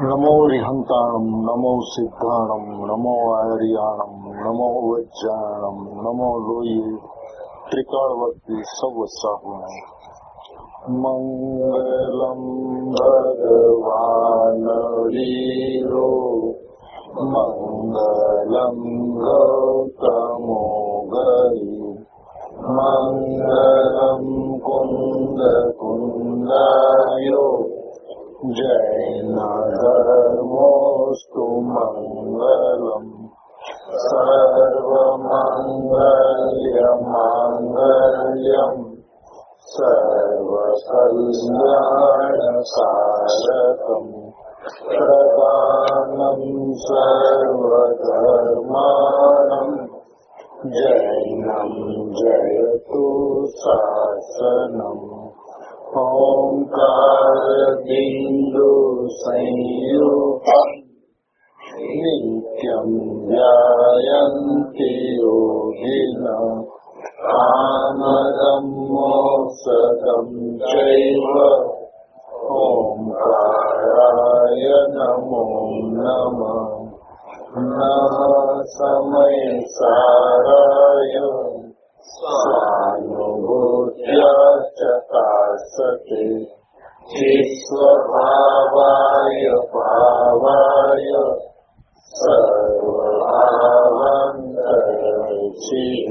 नमो रिहंताणं नमो सिद्धाणं नमो आर्याणं नमो वज्राणं नमो लोये त्रिकालवर्ती सवसाहुणं मंगलम भगवान वीरो मंगलम गौतमो गरी मंगलम कुंद कुंदायो जैन धर्मोस्तु मंगलम सर्वमंगल्यमांगल्यम सर्वकल्याणकारकं प्रदानं सर्वधर्माणां जैनं जयतु शासनम् ओंकार बिंदु संयुक्तं नित्यं ध्यायन्ति योगिनः कामदं मोक्षदं चैव ओंकाराय नमो नमः नमः समय साराय स्वानुभूत्या चकासते स्वभावाय भावाय सर्वभावान्तरचिः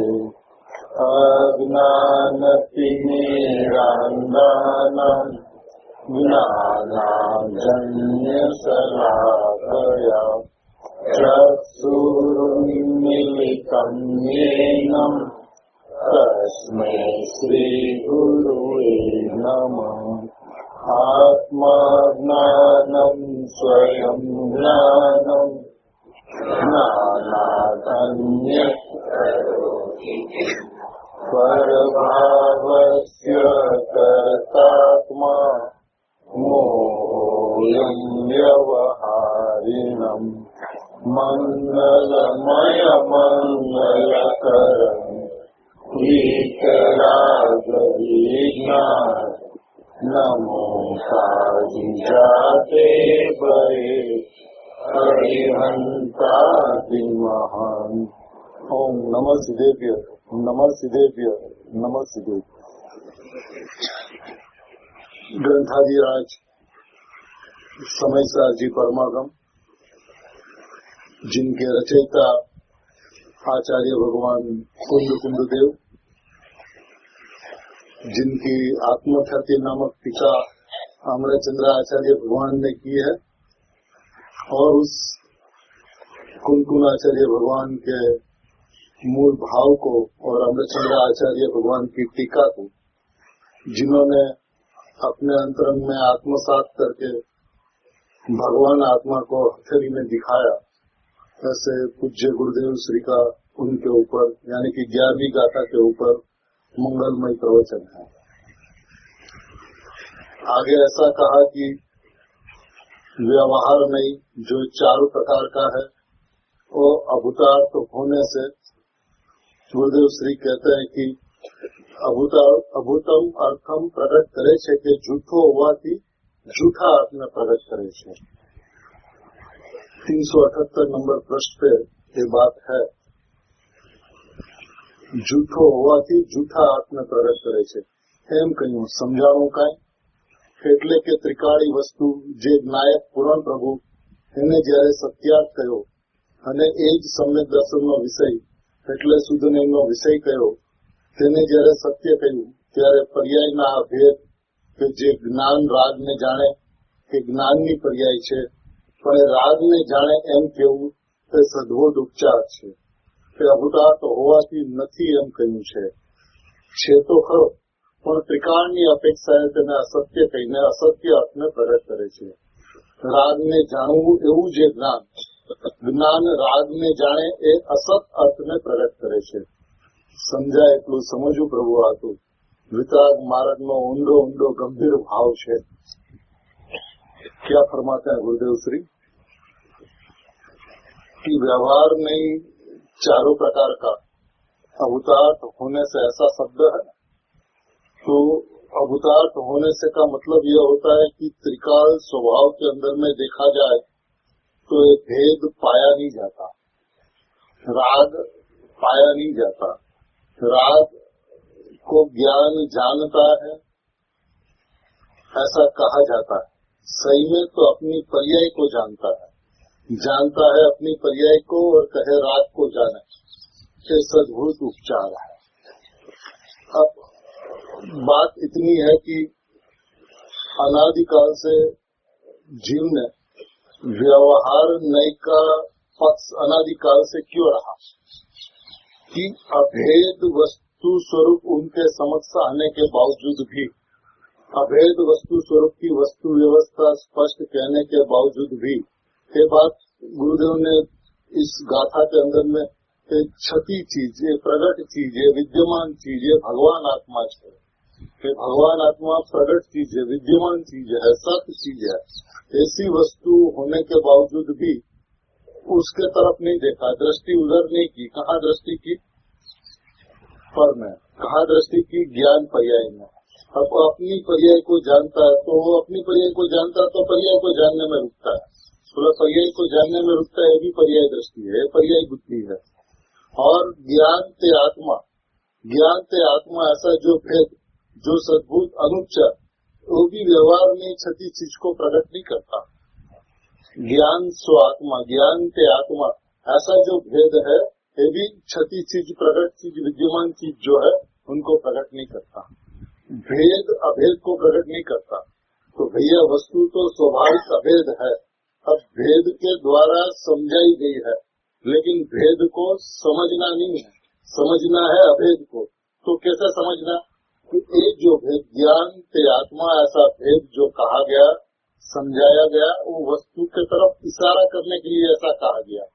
अज्ञानतिमिरान्धानां ज्ञानाञ्जन्यशलाकया चक्षुरुन्मीलितं येन तस्मै श्रीगुरुवे नमः। आत्माज्ञानं स्वयं ज्ञानं ज्ञानादन्यत् परभावस्य कर्तात्मा मोहोऽयं व्यवहारिणं मंगलमयमंगलकरम् वीतरागविघ्नात् नमो काजिजाते भये हरिहंतादिमहान्। ओम नमः सिद्धेभ्य नमः सिद्धेभ्य नमः सिद्धेभ्य। ग्रंथादिराज समयसार जी परमागम, जिनके रचयिता आचार्य भगवान कुंद कुंददेव, जिनकी आत्मख्याति नामक टीका अमरचंद्र आचार्य भगवान ने की है, और उस कुंद आचार्य भगवान के मूल भाव को और अमरचंद्र आचार्य भगवान की टीका को जिन्होंने अपने अंतरंग में आत्मसात करके भगवान आत्मा को हथेली में दिखाया, ऐसे पूज्य गुरुदेव श्री का उनके ऊपर यानी कि 11वीं गाथा के ऊपर मंगलमय प्रवचन है। आगे ऐसा कहा कि व्यवहार में जो 4 प्रकार का है, वो अभूतार्थ होने से गुरुदेव श्री कहते हैं कि अभूतम अर्थम प्रकट करे छे के झूठो होवाथी झूठा अर्थ में प्रकट करे छे। 378 नंबर पृष्ठ पे ये बात है। झूठो होवाथी झूठा अर्थ में प्रकट करे छे एम कहूं समझाणु काई એટલે કે ત્રિકાળી વસ્તુ જે નાયક પુરાણ પ્રભુ એને જયારે સત્યાર્થ કયો અને એ જ સમ્યક દર્શનનો વિષય એટલે શુદ્ધ જ્ઞાનનો વિષય કયો, તેને જયારે સત્ય કહ્યું ત્યારે પર્યાયના આ ભેદ કે જે જ્ઞાન રાગને જાણે કે જ્ઞાનની પર્યાય છે, પણ એ રાગને જાણે એમ કહેવું તે સદબોધ ઉપચાર છે કે અભૂતાર્થ હોવાથી નથી એમ કહ્યું છે તો ખરો, પણ ત્રિકાળની અપેક્ષાએ તેને અસત્ય કહીને અસત્ય અર્થને પ્રગટ કરે છે। રાગને જાણવું એવું જે જ્ઞાન રાગને જાણે એ અસત અર્થને પ્રગટ કરે છે। સમજાય એટલું સમજવું પ્રભુ હતું વિતરાગ માર્ગનો ઊંડો ઊંડો ગંભીર ભાવ છે। क्या फरमाते हैं गुरुदेव श्री कि व्यवहार में 4 प्रकार का अवतार होने से ऐसा शब्द है, तो अभूतार्थ होने से का मतलब यह होता है कि त्रिकाल स्वभाव के अंदर में देखा जाए तो ये भेद पाया नहीं जाता, राग पाया नहीं जाता। राग को ज्ञान जानता है ऐसा कहा जाता है, सही में तो अपनी पर्याय को जानता है अपनी पर्याय को और कहे राग को जाने, ये सद्भुत उपचार है। अब बात इतनी है कि अनादिकाल से जीव ने व्यवहार नय का पक्ष अनादिकाल से क्यों रहा कि अभेद वस्तु स्वरूप उनके समक्ष आने के बावजूद भी, अभेद वस्तु स्वरूप की वस्तु व्यवस्था स्पष्ट कहने के बावजूद भी, ये बात गुरुदेव ने इस गाथा के अंदर में छठी चीज, ये प्रगट चीज, ये विद्यमान चीज, ये भगवान आत्मा है, ये भगवान आत्मा प्रगट चीज है, विद्यमान चीज है, सत्य चीज है। ऐसी वस्तु होने के बावजूद भी उसके तरफ नहीं देखा, दृष्टि उधर नहीं की। कहाँ दृष्टि की? पर में। कहाँ दृष्टि की? ज्ञान पर्याय में। अब वो अपनी पर्याय को जानता है तो वो अपनी पर्याय को जानता है तो पर्याय को जानने में रुकता है, थोड़ा पर्याय को जानने में रुकता है, ये भी पर्याय दृष्टि है, पर्याय बुद्धि है। और ज्ञान ते आत्मा, ज्ञान ते आत्मा ऐसा जो भेद, जो सद्भुत अनुच्चार, वो भी व्यवहार में छठी चीज को प्रकट नहीं करता। ज्ञान स्व आत्मा, ज्ञान ते आत्मा ऐसा जो भेद है, ये भी छठी चीज, प्रकट चीज, विद्यमान चीज जो है उनको प्रकट नहीं करता, भेद अभेद को प्रकट नहीं करता। तो भैया वस्तु तो स्वाभाविक अभेद है, अब भेद के द्वारा समझाई गई है, लेकिन भेद को समझना नहीं है, समझना है अभेद को। तो कैसे समझना कि एक जो भेद ज्ञान ते आत्मा ऐसा भेद जो कहा गया, समझाया गया, वो वस्तु के तरफ इशारा करने के लिए ऐसा कहा गया,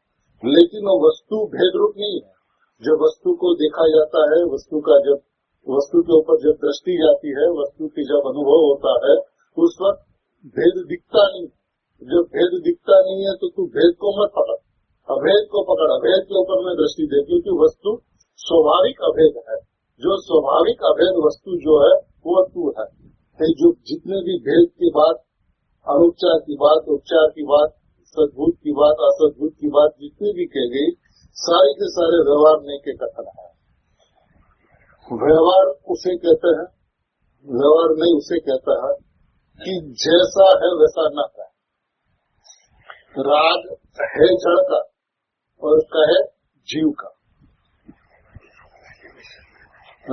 लेकिन वो वस्तु भेद रूप नहीं है। जब वस्तु को देखा जाता है, वस्तु का जब वस्तु के ऊपर जब दृष्टि जाती है, वस्तु की जब अनुभव होता है, उस वक्त भेद दिखता नहीं। जब भेद दिखता नहीं है तो तू भेद को मत पकड़, अभेद को पकड़, अभेद के ऊपर में दृष्टि दे, क्योंकि वस्तु स्वाभाविक अभेद है। जो स्वाभाविक अभेद वस्तु जो है वो तू है। जो जितने भी भेद की बात, अनुच्चार की बात, उपचार की बात, सद्भुत की बात, असद्भुत की बात जितनी भी कह गई, सारे के सारे व्यवहार नहीं के कथन है। व्यवहार उसे कहते हैं, व्यवहार नहीं उसे कहता है कि जैसा है वैसा न है। राग है जड़ का और कहे जीव का।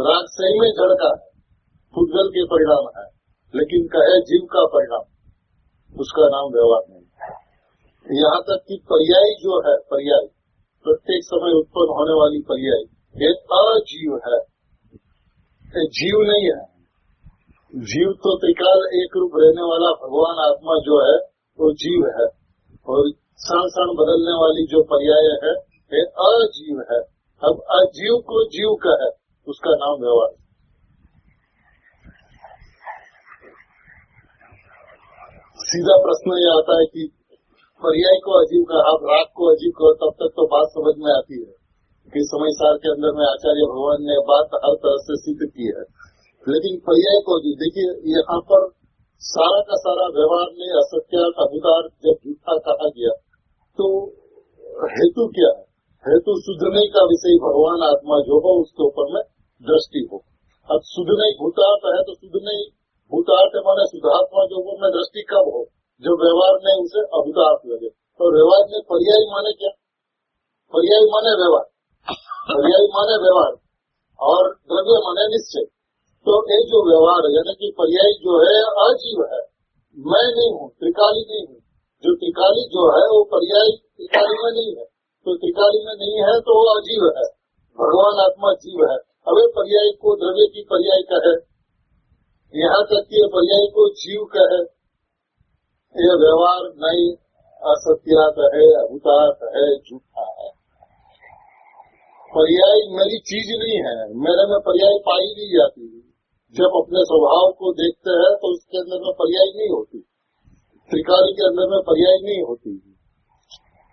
राग सही में जड़ का है, पुद्गल के परिणाम है, लेकिन कहे जीव का परिणाम, उसका नाम व्यवहार नहीं। यहाँ तक कि पर्याय जो है, पर्याय प्रत्येक समय उत्पन्न होने वाली पर्याय, ये अजीव है, ये जीव नहीं है। जीव तो त्रिकाल एक रूप रहने वाला भगवान आत्मा जो है वो जीव है, और क्षण क्षण बदलने वाली जो पर्याय है ये अजीव है। अब अजीव को जीव का है, उसका नाम व्यवहार। सीधा प्रश्न ये आता है कि पर्याय को अजीव का, आप राग को अजीव करो, तब तक तो बात समझ में आती है कि समय सार के अंदर में आचार्य भगवान ने बात हर तरह से सिद्ध की है। लेकिन पर्याय को अजीव, देखिए यहाँ पर सारा का सारा व्यवहार में असत्यार्थ अभूतार्थ जब झूठा कहा गया तो हेतु क्या है? हेतु शुद्धने का विषय भगवान आत्मा जो हो उसके ऊपर में दृष्टि हो। अब शुद्धने भूतार्थ है तो शुद्धने भूतार्थ माने शुद्धात्मा के ऊपर में दृष्टि कब हो? जब व्यवहार में उसे अभूतार्थ लगे। तो व्यवहार में पर्याय माने क्या? पर्याय माने व्यवहार, पर्याय माने व्यवहार और द्रव्य माने निश्चय। तो ये जो व्यवहार यानी कि पर्याय जो है अजीव है, मैं नहीं हूँ, त्रिकाली नहीं हूँ। जो त्रिकाली जो है वो पर्याय त्रिकाली में नहीं है, तो त्रिकाली में नहीं है तो वो अजीव है। भगवान आत्मा जीव है। अब पर्याय को द्रव्य की पर्याय कहे, यहाँ तक कि पर्याय को जीव कहे, यह व्यवहार नहीं, असत्यात है, अभूतार्थ है, झूठा है। पर्याय मेरी चीज नहीं है, मेरे में पर्याय पाई नहीं जाती। जब अपने स्वभाव को देखते हैं तो उसके अंदर में पर्याय नहीं होती, त्रिकाली के अंदर में पर्याय नहीं होती।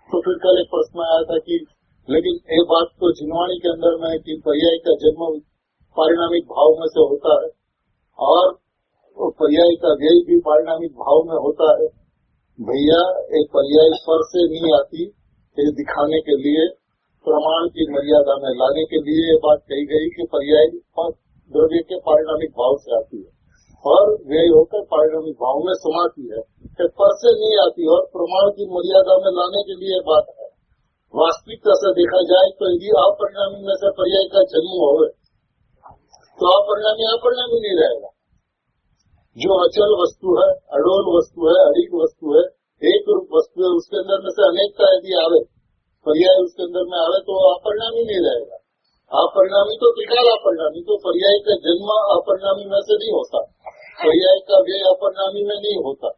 तो फिर कल एक प्रश्न आया था कि लेकिन एक बात तो जिनवाणी के अंदर में कि पर्याय का जन्म पारिणामिक भाव में से होता है, और पर्याय का व्यय भी पारिणामिक भाव में होता है। भैया एक पर्याय स्वर से नहीं आती, ये दिखाने के लिए प्रमाण की मर्यादा में लाने के लिए ये बात कही गई कि पर्याय द्रव्य के पारिणामिक भाव से आती है और व्यय होकर पारिणामिक भाव में समाती है। पर से नहीं आती और प्रमाण की मर्यादा में लाने के लिए बात है। वास्तविकता से देखा जाए तो यदि अपरिणामी में से पर्याय का जन्म हो तो अपरिणामी नहीं रहेगा। जो अचल वस्तु है, अडोल वस्तु है, अड़िग वस्तु है, एक रूप वस्तु है, उसके अंदर में से अनेकता यदि आवे, पर्याय उसके अंदर में आवे तो अपरिणामी नहीं रहेगा। अपरिणामी तो त्रिकाल अपरिणामी, तो पर्याय का जन्म अपरिणामी में से नहीं होता, पर्याय का व्यय अपरिणामी में नहीं होता।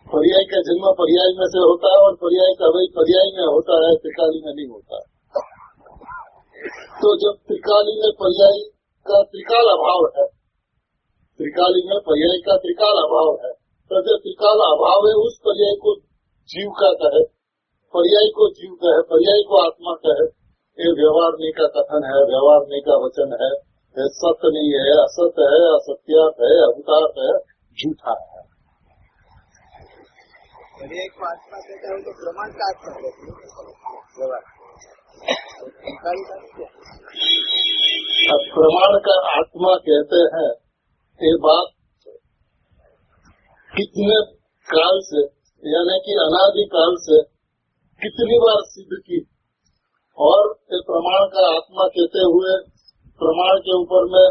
पर्याय का जन्म पर्याय में से होता है और पर्याय का व्यय पर्याय में होता है, त्रिकाली में नहीं होता। तो जब त्रिकाली में पर्याय का त्रिकाल अभाव है, त्रिकाली में पर्याय का त्रिकाल अभाव है, तो जब त्रिकाल अभाव है उस पर्याय को जीव का कहे, पर्याय को जीव कहे, पर्याय को आत्मा कहे, ये व्यवहार नहीं का कथन है, व्यवहार नहीं का वचन है, सत्य नहीं है, असत्य है, असत्यार्थ है, अभूतार्थ है, झूठा है। पर्याय को आत्मा कहता है तो प्रमाण का आत्मा व्यवहार, अब प्रमाण का आत्मा कहते हैं। ये बात कितने काल से, यानी कि अनादि काल से कितनी बार सिद्ध की, और ये प्रमाण का आत्मा कहते हुए प्रमाण के ऊपर में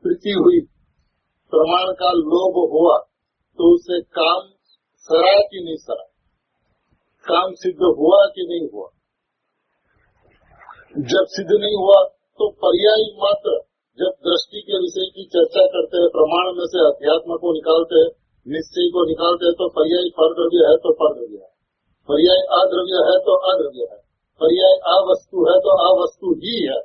प्रीति हुई, प्रमाण का लोभ हुआ, तो उसे काम सरा कि नहीं सरा, काम सिद्ध हुआ कि नहीं हुआ। जब सिद्ध नहीं हुआ तो पर्याय मात्र, जब दृष्टि के विषय की चर्चा करते हैं, प्रमाण में से अध्यात्म को निकालते हैं, निश्चय को निकालते हैं, तो पर्याय परद्रव्य है तो परद्रव्य है, पर्याय अद्रव्य है तो अद्रव्य है, पर्याय अवस्तु है तो अवस्तु ही है।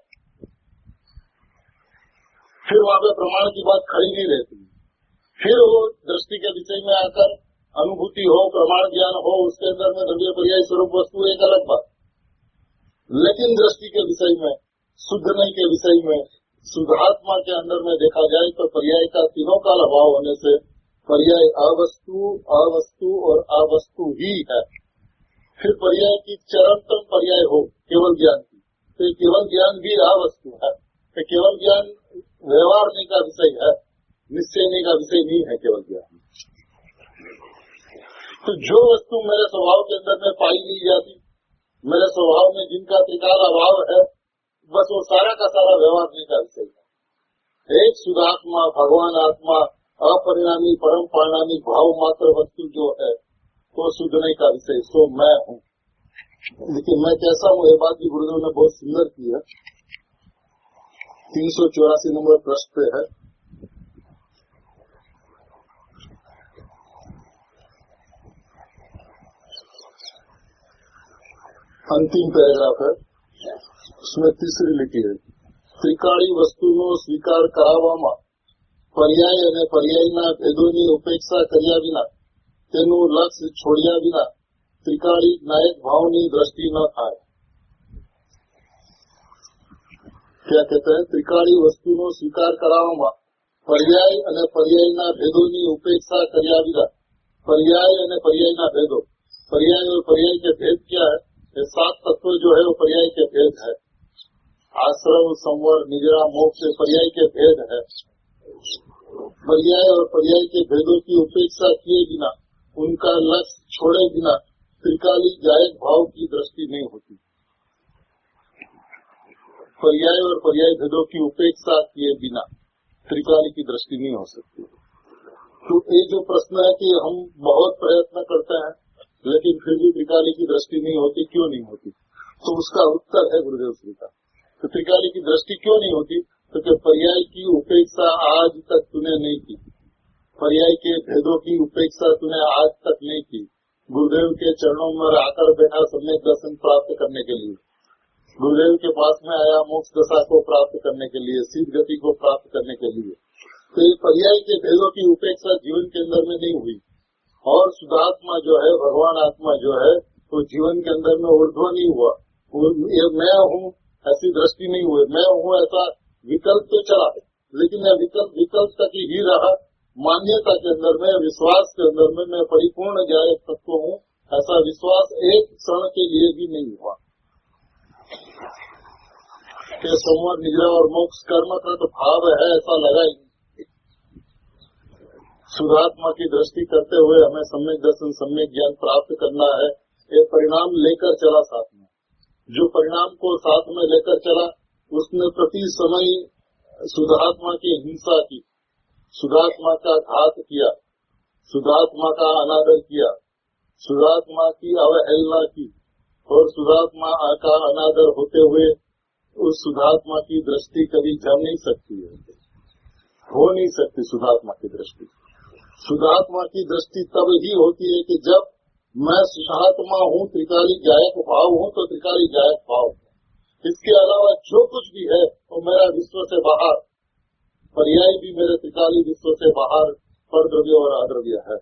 फिर वहाँ पे प्रमाण की बात खड़ी नहीं रहती। फिर वो दृष्टि के विषय में आकर अनुभूति हो, प्रमाण ज्ञान हो, उसके अंदर में द्रव्य पर्याय स्वरूप वस्तु एक अलग बात। लेकिन दृष्टि के विषय में, शुद्ध नहीं के विषय में, शुद्धात्मा के अंदर में देखा जाए तो पर्याय का तीनों काल अभाव होने से पर्याय अवस्तु, अवस्तु और अवस्तु ही है। फिर पर्याय की चरमतम पर्याय हो केवल ज्ञान की, तो केवल ज्ञान भी अवस्तु है। तो केवल ज्ञान व्यवहार नहीं का विषय है, निश्चय नहीं का विषय नहीं है केवल ज्ञान। तो जो वस्तु मेरे स्वभाव के अंदर में पाई नहीं जाती, मेरे स्वभाव में जिनका त्रिकाल अभाव है, बस वो सारा का सारा व्यवहार नहीं का विषय है। एक शुद्धात्मा, भगवान आत्मा, अपरिणामी परम परिणामी भाव मात्र वस्तु जो है वो शुद्ध नहीं का विषय, सो मैं हूँ। लेकिन मैं कैसा हूँ, ये बात भी गुरुदेव ने बहुत सुंदर की है। 384 नंबर प्रश्न पे है। अंतिम पैराग्राफ है, उसमें तीसरी लिखी है, त्रिकाળી વસ્તુનો સ્વીકાર કરાવવામાં પર્યાય અને પર્યાયના ભેદોની ઉપેક્ષા કર્યા વિના, તેનું લક્ષ્ય છોડ્યા વિના ત્રિકાળી નાયક ભાવની દ્રષ્ટિ ન થાય। क्या कहते हैं, त्रिकाળી वस्तुનો સ્વીકાર કરાવવામાં પર્યાય અને પર્યાયના ભેદોની ઉપેક્ષા કર્યા વિના, पर्याय અને पर्यायના ભેદો, पर्याय और पर्याय के भेद क्या है, ये 7 तत्व जो है वो पर्याय के भेद है। आश्रम, संवर, निद्रा, मोक्ष पर्याय के भेद है। पर्याय और पर्याय के भेदों की उपेक्षा किए बिना, उनका लक्ष्य छोड़े बिना त्रिकाली जायक भाव की दृष्टि नहीं होती। पर्याय और पर्याय भेदों की उपेक्षा किए बिना त्रिकाली की दृष्टि नहीं हो सकती। तो ये जो प्रश्न है कि हम बहुत प्रयत्न करते हैं लेकिन फिर भी त्रिकाली की दृष्टि नहीं होती, क्यों नहीं होती, तो उसका उत्तर है गुरुदेव श्री का। तो त्रिकाली की दृष्टि क्यों नहीं होती, तो पर्याय की उपेक्षा आज तक तूने नहीं की, पर्याय के भेदों की उपेक्षा तूने आज तक नहीं की। गुरुदेव के चरणों में आकर बैठा सम्यक दर्शन प्राप्त करने के लिए, गुरुदेव के पास में आया मोक्ष दशा को प्राप्त करने के लिए, सिद्ध गति को प्राप्त करने के लिए। तो ये पर्याय के भेदों की उपेक्षा जीवन के अंदर में नहीं हुई। और शुद्धात्मा जो है, भगवान आत्मा जो है, तो जीवन के अंदर में ऊर्ध्व नहीं हुआ। ये मैं हूँ ऐसी दृष्टि नहीं हुई, मैं हूँ ऐसा विकल्प तो चला, लेकिन मैं विकल्प तक ही रहा। मान्यता के अंदर में, विश्वास के अंदर में मैं परिपूर्ण गायक तत्व हूँ, ऐसा विश्वास एक क्षण के लिए भी नहीं हुआ कि संवर निग्रह और मोक्ष कर्म का तो भाव है, ऐसा लगा ही नहीं। शुद्धात्मा की दृष्टि करते हुए हमें सम्यक दर्शन, सम्यक ज्ञान प्राप्त करना है। ये परिणाम लेकर चला साथ में, जो परिणाम को साथ में लेकर चला उसने प्रति समय शुद्धात्मा की हिंसा की, शुद्धात्मा का घात किया, शुद्धात्मा का अनादर किया, शुद्धात्मा की अवहेलना की, और शुद्धात्मा का अनादर होते हुए उस शुद्धात्मा की दृष्टि कभी जम नहीं सकती है, हो नहीं सकती। शुद्धात्मा की दृष्टि, शुद्धात्मा की दृष्टि तब ही होती है कि जब मैं शुद्धात्मा हूँ, त्रिकाली गायक भाव हूँ, तो त्रिकाली गायक भाव हूँ। इसके अलावा जो कुछ भी है वो मेरा विश्व से बाहर, पर्याय भी मेरे त्रिकाली विश्व से बाहर परद्रव्य और अद्रव्य है।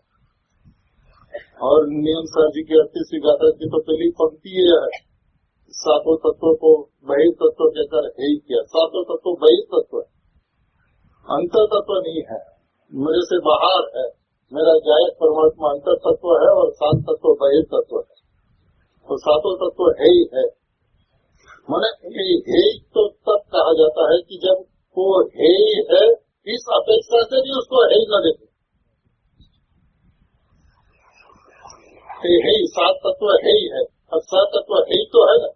और नियम सर जी की 38वीं गाथा की तो पहली पंक्ति ये है, सातों तत्वों को बहिर्तत्व कहकर हे किया। सातों तत्व बहिर्तत्व है, अंतर तत्व नहीं है, मेरे से बाहर है। मेरा गायक परमात्मा अंतर तत्व है और सात तत्व बहिर्तत्व है, तो सातों तत्व है ही है। माने हे तो तब कहा जाता है कि जब वो है ही है, इस अपेक्षा से भी उसको है ही न देखे। है ही, सात तत्व है ही है। अब सात तत्व है ही तो है ना,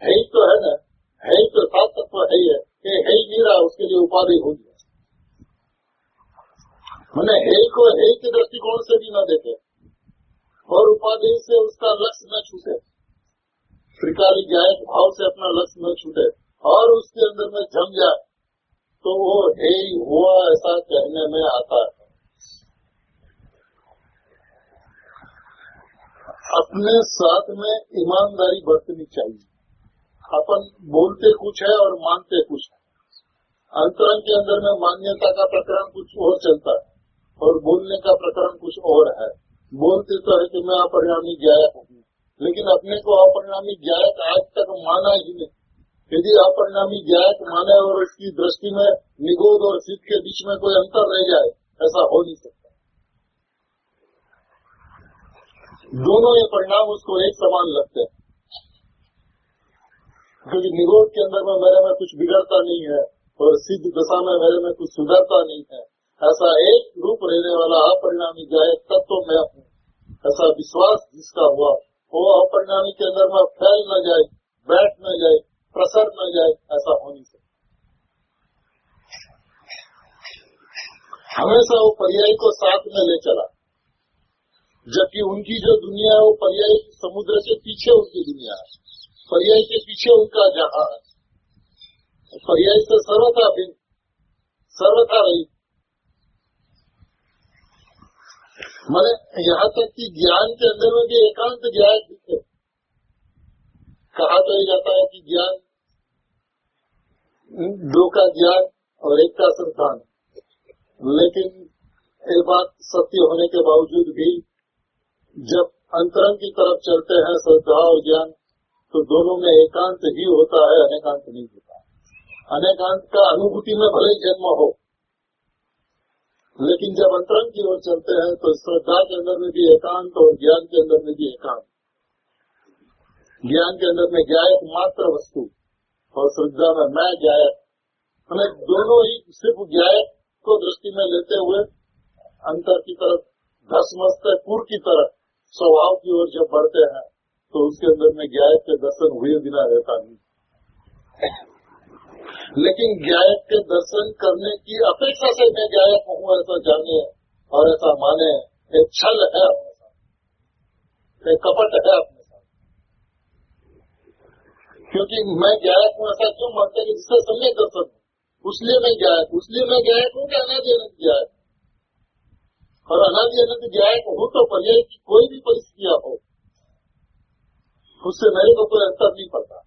है ही तो है ना, है ही तो सात तत्व है ही है। ये है ही नहीं रहा, उसके लिए उपाधि हो गया। मैंने है को है के दृष्टिकोण से भी न देखे और उपाधि से उसका लक्ष्य न छूटे, त्रिकाली गायक भाव से अपना लक्ष्य न छूटे और उसके अंदर में जम जाए, तो वो है ही हुआ ऐसा कहने में आता है। अपने साथ में ईमानदारी बरतनी चाहिए। अपन बोलते कुछ है और मानते कुछ है। अंतरंग के अंदर में मान्यता का प्रकरण कुछ और चलता है और बोलने का प्रकरण कुछ और है। बोलते तो है कि मैं अपरिणामी गायक हूँ, लेकिन अपने को अपरिणामी गायक आज तक माना ही नहीं। यदि अपरिणामी गायक माने और उसकी दृष्टि में निगोद और सिद्ध के बीच में कोई अंतर रह जाए, ऐसा हो नहीं सकता। दोनों ये परिणाम उसको एक समान लगते हैं, क्योंकि निगोद के अंदर में मेरे में कुछ बिगड़ता नहीं है और सिद्ध दशा में मेरे में कुछ सुधरता नहीं है। ऐसा एक रूप रहने वाला अपरिणामी गायक तत्व मैं हूँ, ऐसा विश्वास जिसका हुआ वो अपरिणामी के अंदर में फैल न जाए, बैठ न जाए, प्रसर न जाए, ऐसा हो नहीं सकता। हमेशा वो पर्याय को साथ में ले चला, जबकि उनकी जो दुनिया है वो पर्याय समुद्र से पीछे उनकी दुनिया है, पर्याय के पीछे उनका जहां है, पर्याय से सर्वथा भिन्न, सर्वथा रही। मैंने यहाँ तक कि ज्ञान के अंदर में भी एकांत ज्ञान दिखे। कहा तो ये जाता है कि ज्ञान दो का ज्ञान और एक का संतान, लेकिन ये बात सत्य होने के बावजूद भी जब अंतरंग की तरफ चलते हैं श्रद्धा और ज्ञान, तो दोनों में एकांत ही होता है, अनेकांत नहीं होता। अनेकांत का अनुभूति में भले जन्म हो, लेकिन जब अंतरंग की ओर चलते हैं तो श्रद्धा के अंदर में भी एकांत और ज्ञान के अंदर में भी एकांत। ज्ञान के अंदर में गायक मात्र वस्तु और श्रद्धा में मैं गायक, हमें दोनों ही सिर्फ गायक को दृष्टि में लेते हुए अंतर की तरफ धसमस्त पूर्व की तरफ स्वभाव की ओर जब बढ़ते हैं तो उसके अंदर में गायक के दर्शन हुए बिना रहता नहीं। लेकिन गायक के दर्शन करने की अपेक्षा से मैं गायक हूँ ऐसा जाने और ऐसा माने, एक छल है अपने साथ, एक कपट है अपने साथ। क्योंकि मैं गायक हूँ ऐसा क्यों मानते कि जिससे सम्यक दर्शन हूँ उसलिए मैं गायक हूँ, इसलिए मैं गायक हूँ कि अनादि अनंत गायक, और अनादि अनंत गायक हूँ तो पर्याय की कोई भी परिस्थितियां हो उससे मेरे को कोई अंतर नहीं पड़ता।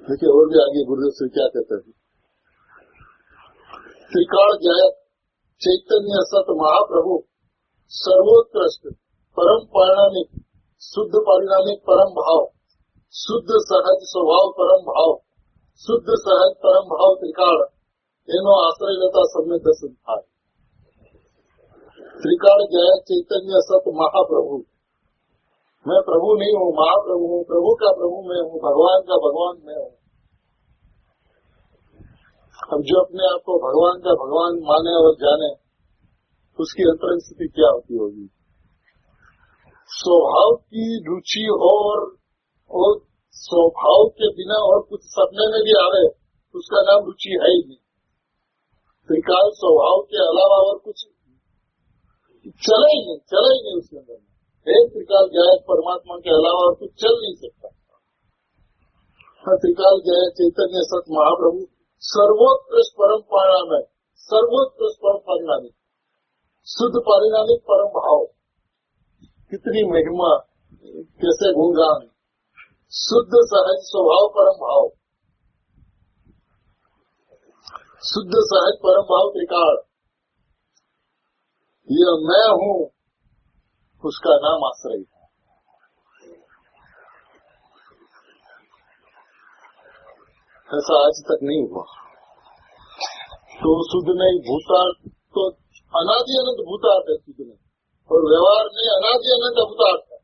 देखिए और भी आगे गुरुदेव से क्या कहते हैं, त्रिकाल गायक चैतन्य सत महाप्रभु सर्वोत्कृष्ट परम परिणामिक शुद्ध परिणामिक परम भाव, शुद्ध सहज स्वभाव परम भाव, શુદ્ધ સહજ પરમ ભાવ ત્રિકાળ એનો આશ્રય લેતા સમ્યક દર્શન થાય. त्रिकाल जय चैतन्य सत महाप्रभु. मैं प्रभु नहीं हूँ, महाप्रभु हूँ, प्रभु का प्रभु मैं हूँ, भगवान का भगवान मैं हूँ. अब जो अपने आप को भगवान का भगवान माने और जाने, उसकी अंतरंग स्थिति क्या होती होगी. स्वभाव की रुचि और स्वभाव के बिना और कुछ सपने में भी आवे, उसका नाम रुचि है ही नहीं. त्रिकाल स्वभाव के अलावा और कुछ चले ही नहीं उसके अंदर में. एक त्रिकाल जय परमात्मा के अलावा और कुछ चल नहीं सकता. त्रिकाल जय चैतन्य सत महाप्रभु सर्वोत्कृष्ट परम परिणाम, सर्वोत्कृष्ट परम परिणामिक, शुद्ध परिणामिक परम भाव. कितनी महिमा, कैसे गुणगान. शुद्ध सहज स्वभाव परम भाव, शुद्ध सहज परम भाव त्रिकाल. ये मैं हूँ, उसका नाम आश्रय है. ऐसा आज तक नहीं हुआ. तो शुद्ध नहीं भूतार्थ, तो अनादि अनंत भूतार्थ है शुद्ध नहीं, और व्यवहार नहीं अनादि अनंत अभूतार्थ है.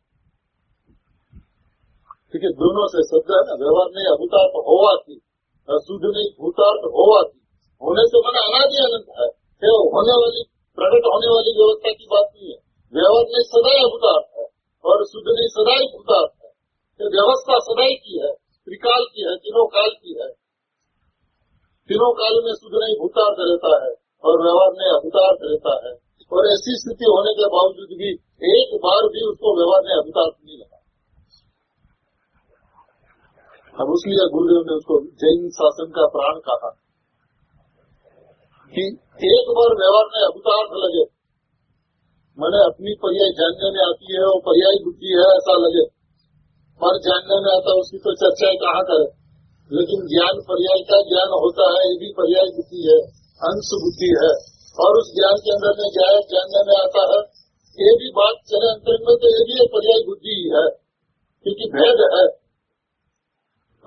ठीक है, दोनों से शब्द है ना. व्यवहार नहीं अभूतार्थ होवा थी, शुद्ध नहीं भूतार्थ होवा थी. होने से मन अनादि अनंत है. होने वाली प्रकट होने वाली व्यवस्था की बात नहीं है. व्यवहार नहीं सदाई अभूतार्थ है, और शुद्ध नहीं सदाई भूतार्थ है. ये व्यवस्था सदाई की है, त्रिकाल की है, तीनों काल की है. तीनों काल में शुद्ध नहीं भूतार्थ रहता है, और व्यवहार नहीं अभूतार्थ रहता है. और ऐसी स्थिति होने के बावजूद भी एक बार भी उसको व्यवहार नहीं अभूतार्थ नहीं लगा. अब उसलिए गुरुदेव ने उसको जैन शासन का प्राण कहा कि एक बार व्यवहार में अभूतार्थ लगे, मैंने अपनी पर्याय जानने में आती है और पर्याय बुद्धि है ऐसा लगे, पर जानने में आता उसकी तो चर्चा कहाँ करे. लेकिन ज्ञान पर्याय का ज्ञान होता है, ये भी पर्याय बुद्धि है, अंश बुद्धि है. और उस ज्ञान के अंदर में जाए जानने में आता है, ये भी बात चले अंतरिक में, तो ये भी एक पर्याय बुद्धि है, क्योंकि भेद है.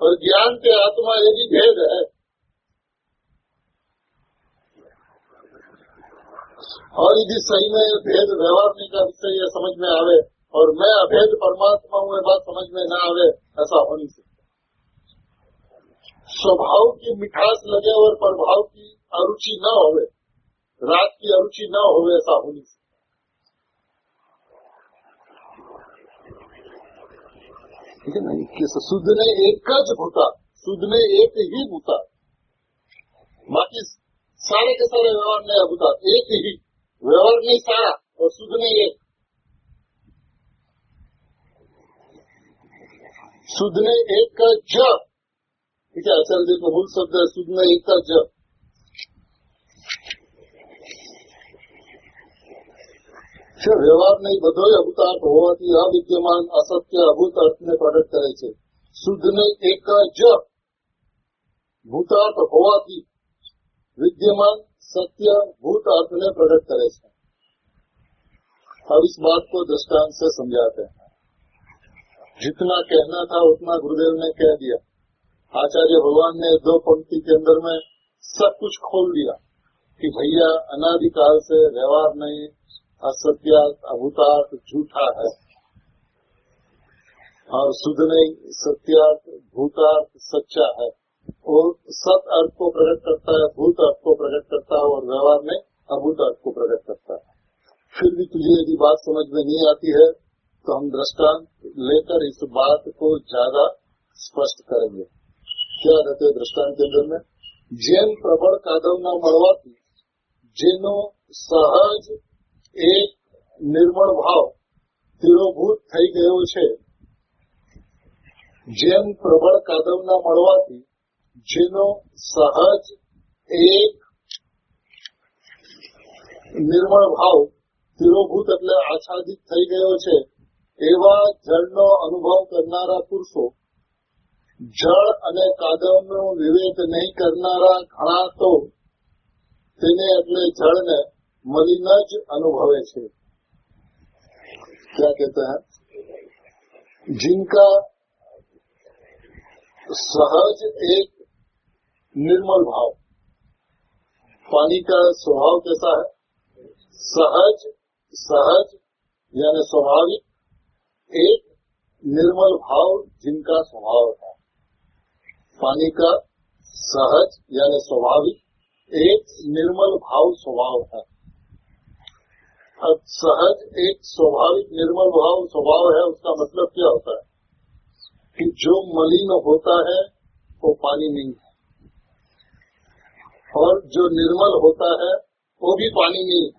और ज्ञान के आत्मा ये भी भेद है. और यदि सही में भेद व्यवहार नहीं का विषय ये समझ में आवे, और मैं अभेद परमात्मा हूँ ये बात समझ में न आवे, ऐसा हो नहीं सकता. स्वभाव की मिठास लगे और प्रभाव की अरुचि न होवे, रात की अरुचि न होवे, ऐसा हो नहीं सकता. ठीक है ना. कि शुद्ध ने एक ज भूता, शुद्ध ने एक ही भूता, बाकी सारे के सारे व्यवहार नहीं अभूता. एक ही व्यवहार नहीं सारा, और शुद्ध नहीं एक. शुद्ध ने एक का ज. ठीक है, आचार्य जी का मूल शब्द है शुद्ध ने एक का ज. व्यवहार नहीं બધો અભૂતાર્થ હોવાથી અવિદ્યમાન અસત્ય અભૂત અર્થને પ્રગટ કરે છે. શુદ્ધ ને એક જ ભૂતાર્થ હોવાથી विद्यमान सत्य भूत अर्थ ने प्रकट करे. अब इस बात को दृष्टांत से समझाते हैं. जितना कहना था उतना गुरुदेव ने कह दिया. आचार्य भगवान ने 2 पंक्ति के अंदर में सब कुछ खोल दिया कि भैया अनादिकाल से व्यवहार नहीं, असत्यार्थ अभूतार्थ झूठा है, और शुद्ध नहीं सत्यार्थ भूतार्थ सच्चा है. और सत अर्थ को प्रकट करता है, भूत अर्थ को प्रकट करता है, और व्यवहार में अभूत अर्थ को प्रकट करता है. फिर भी तुझे यदि बात समझ में नहीं आती है तो हम दृष्टांत लेकर इस बात को ज्यादा स्पष्ट करेंगे. क्या कहते हैं दृष्टांत के अंदर में? जेम प्रबल कादवना મળવાથી જેનો સહજ એક નિર્મળ ભાવ તિરોભૂત થઈ ગયો છે. જેમ પ્રબળ કાદવના મળવાથી જેનો સહજ એક નિર્મળ ભાવ તિરોભૂત એટલે આચ્છાદિત થઈ ગયો છે, એવા જળનો અનુભવ કરનારા પુરુષો જળ અને કાદવનો વિવેક નહીં કરનારા ઘણા તો તેને એટલે જળને મલિન જ અનુભવે છે. क्या कहते हैं? जिनका सहज एक निर्मल भाव। पानी का स्वभाव कैसा है? सहज यानी स्वाभाविक, एक निर्मल भाव जिनका स्वभाव है। पानी का सहज यानी स्वाभाविक, एक निर्मल भाव स्वभाव है। अब सहज एक स्वाभाविक निर्मल भाव स्वभाव है, उसका मतलब क्या होता है कि जो मलिन होता है वो पानी नहीं है, और जो निर्मल होता है वो भी पानी नहीं है।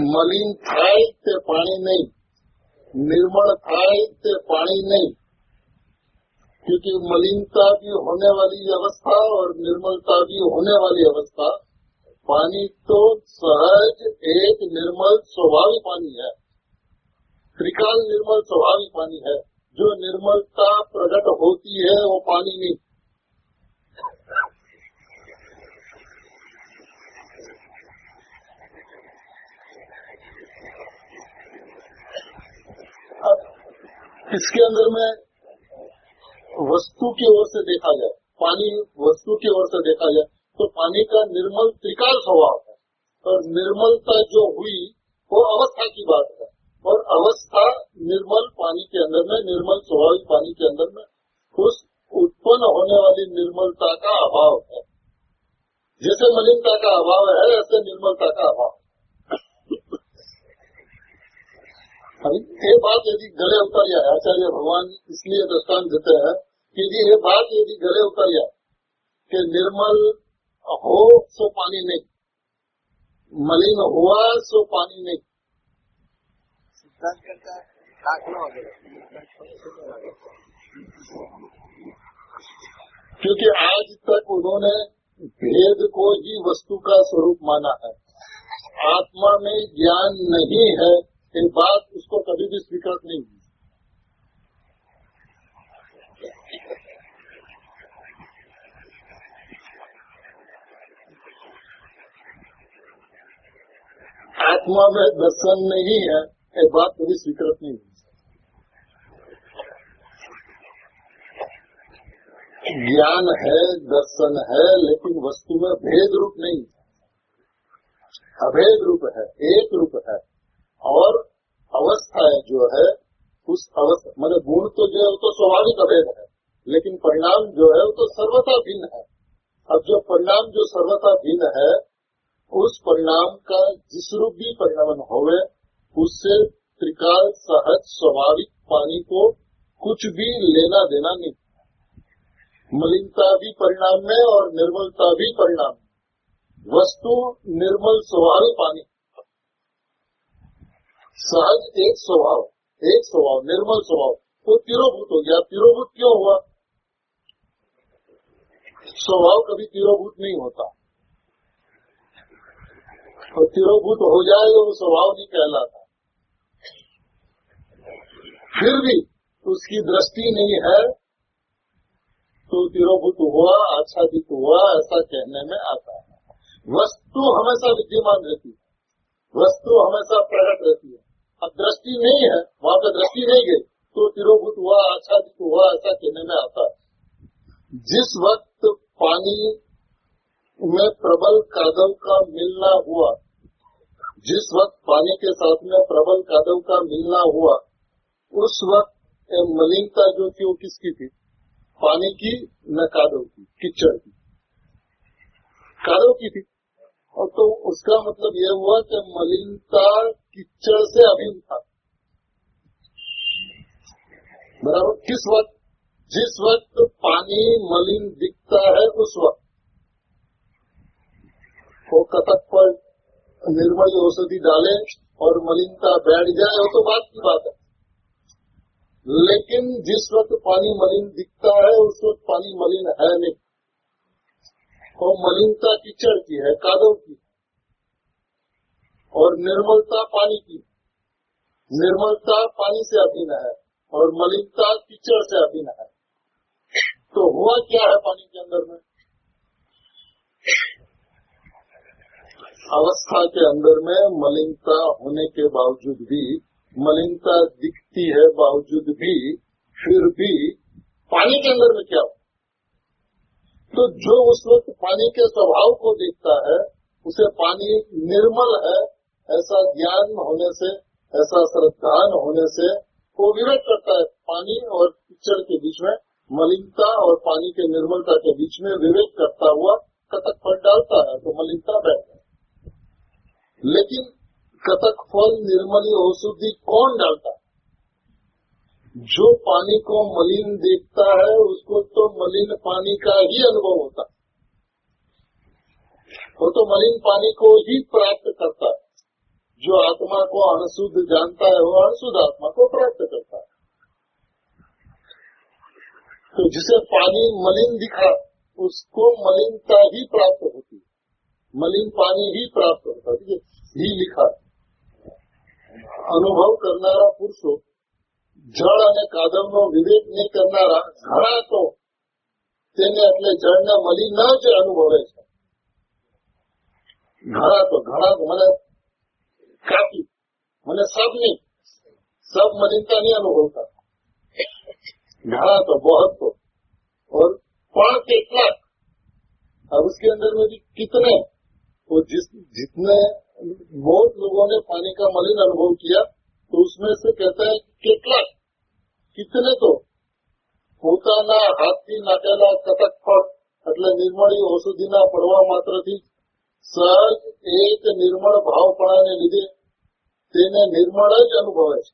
मलिन थाय ते पानी नहीं, निर्मल थाय ते पानी नहीं, क्योंकि मलिनता भी होने वाली अवस्था और निर्मलता भी होने वाली अवस्था, पानी तो सहज एक निर्मल स्वाभाविक पानी है, त्रिकाल निर्मल स्वाभाविक पानी है। जो निर्मलता प्रकट होती है वो पानी नहीं। इसके अंदर में वस्तु की ओर से देखा जाए, पानी वस्तु की ओर से देखा जाए तो पानी का निर्मल त्रिकाल स्वभाव है, और निर्मलता जो हुई वो अवस्था की बात है, और अवस्था निर्मल पानी के अंदर में, निर्मल स्वाभाविक पानी के अंदर में उस उत्पन्न होने वाली निर्मलता का अभाव है। जैसे मलिनता का अभाव है ऐसे निर्मलता का अभाव। ये बात यदि गले उतर जाए, आचार्य भगवान इसलिए दृष्टांत देते हैं कि ये बात यदि गले उतर जाए कि निर्मल हो सो पानी नहीं, मलिन हुआ सो पानी नहीं, सिद्धांत करता है क्योंकि आज तक उन्होंने भेद को ही वस्तु का स्वरूप माना है। आत्मा में ज्ञान नहीं है, ये बात उसको कभी भी स्वीकार नहीं हुई। आत्मा में दर्शन नहीं है, ये बात कभी स्वीकृत नहीं हुई। ज्ञान है, दर्शन है, लेकिन वस्तु में भेद रूप नहीं है, अभेद रूप है, एक रूप है। और अवस्था जो है उस अवस्था मतलब गुण तो जो है वो तो स्वाभाविक अभेद है, लेकिन परिणाम जो है वो तो सर्वथा भिन्न है। अब जो परिणाम जो सर्वथा भिन्न है, उस परिणाम का जिस रूप भी परिणाम होवे, उससे त्रिकाल सहज स्वाभाविक पानी को कुछ भी लेना देना नहीं। मलिनता भी परिणाम में और निर्मलता भी परिणाम में। वस्तु निर्मल स्वाभाविक पानी, सहज एक स्वभाव, निर्मल स्वभाव, तो तिरोभूत हो गया। तिरोभूत क्यों हुआ? स्वभाव कभी तिरोभूत नहीं होता, और तिरोभूत हो जाए तो वो स्वभाव नहीं कहलाता। फिर भी उसकी दृष्टि नहीं है तो तिरोभूत हुआ, आच्छादित हुआ, ऐसा कहने में आता है। वस्तु हमेशा विद्यमान रहती है, वस्तु हमेशा प्रकट रहती है। अब दृष्टि नहीं है, वहाँ पे दृष्टि नहीं गई तो तिरोभूत हुआ, आच्छादित हुआ, ऐसा कहने में आता है। जिस वक्त पानी में प्रबल कादव का मिलना हुआ, जिस वक्त पानी के साथ में प्रबल कादव का मिलना हुआ, उस वक्त मलिनता जो थी वो किसकी थी? पानी की न कादव की, कीचड़ की, कादव की थी। और तो उसका मतलब यह हुआ कि मलिनता कीचड़ से अभिन्न था। बराबर किस वक्त? जिस वक्त पानी मलिन दिखता है उस वक्त वो कतक पर निर्मल औषधि डाले और मलिनता बैठ जाए, वो तो बात की बात है। लेकिन जिस वक्त पानी मलिन दिखता है उस वक्त पानी मलिन है नहीं, और मलिनता कीचड़ की है, कादव की, और निर्मलता पानी की। निर्मलता पानी से अभिन्न है और मलिनता कीचड़ से अभिन्न है। तो हुआ क्या है पानी के अंदर में? अवस्था के अंदर में मलिनता होने के बावजूद भी, मलिनता दिखती है बावजूद भी फिर भी पानी के अंदर में क्या हो? तो जो उस वक्त पानी के स्वभाव को देखता है उसे पानी निर्मल है ऐसा ज्ञान होने से, ऐसा श्रद्धान होने से वो विवेक करता है। पानी और कीचड़ के बीच में, मलिनता और पानी के निर्मलता के बीच में विवेक करता हुआ कतक फल डालता है तो मलिनता बैठ है। लेकिन कतक फल निर्मली औषधि कौन डालता है? जो पानी को मलिन देखता है उसको तो मलिन पानी का ही अनुभव होता है, वो तो मलिन पानी को ही प्राप्त करता है। जो आत्मा को अणुशुद्ध जानता है वो अणुशुद्ध आत्मा को प्राप्त करता है। तो जिसे पानी मलिन दिखा उसको मलिनता ही प्राप्त होती है, मलिन पानी ही प्राप्त होता है। ही लिखा अनुभव करनारा पुरुषो जड़ અને કાદવનો વિવેક નહીં કરનારા ઘણા તો તેને એટલે જળને મલિન જ અનુભવે છે। ઘણા તો મને કાફી, મને सब नहीं, सब मलिनता नहीं अनुभवता, घड़ा तो बहुत तो, और पण કેટલા, अब उसके अंदर में भी कितने, वो जितने बहुत लोगों ने पानी का मलिन अनुभव किया तो उसमें से कहता है કેટલા, कितने तो પોતાના હાથથી નાખેલા કતક ફળ એટલે નિર્મળી ઔષધિના પડવા માત્રથી સહજ એક નિર્મળ ભાવપણાને લીધે તેને નિર્મળ જ અનુભવે છે।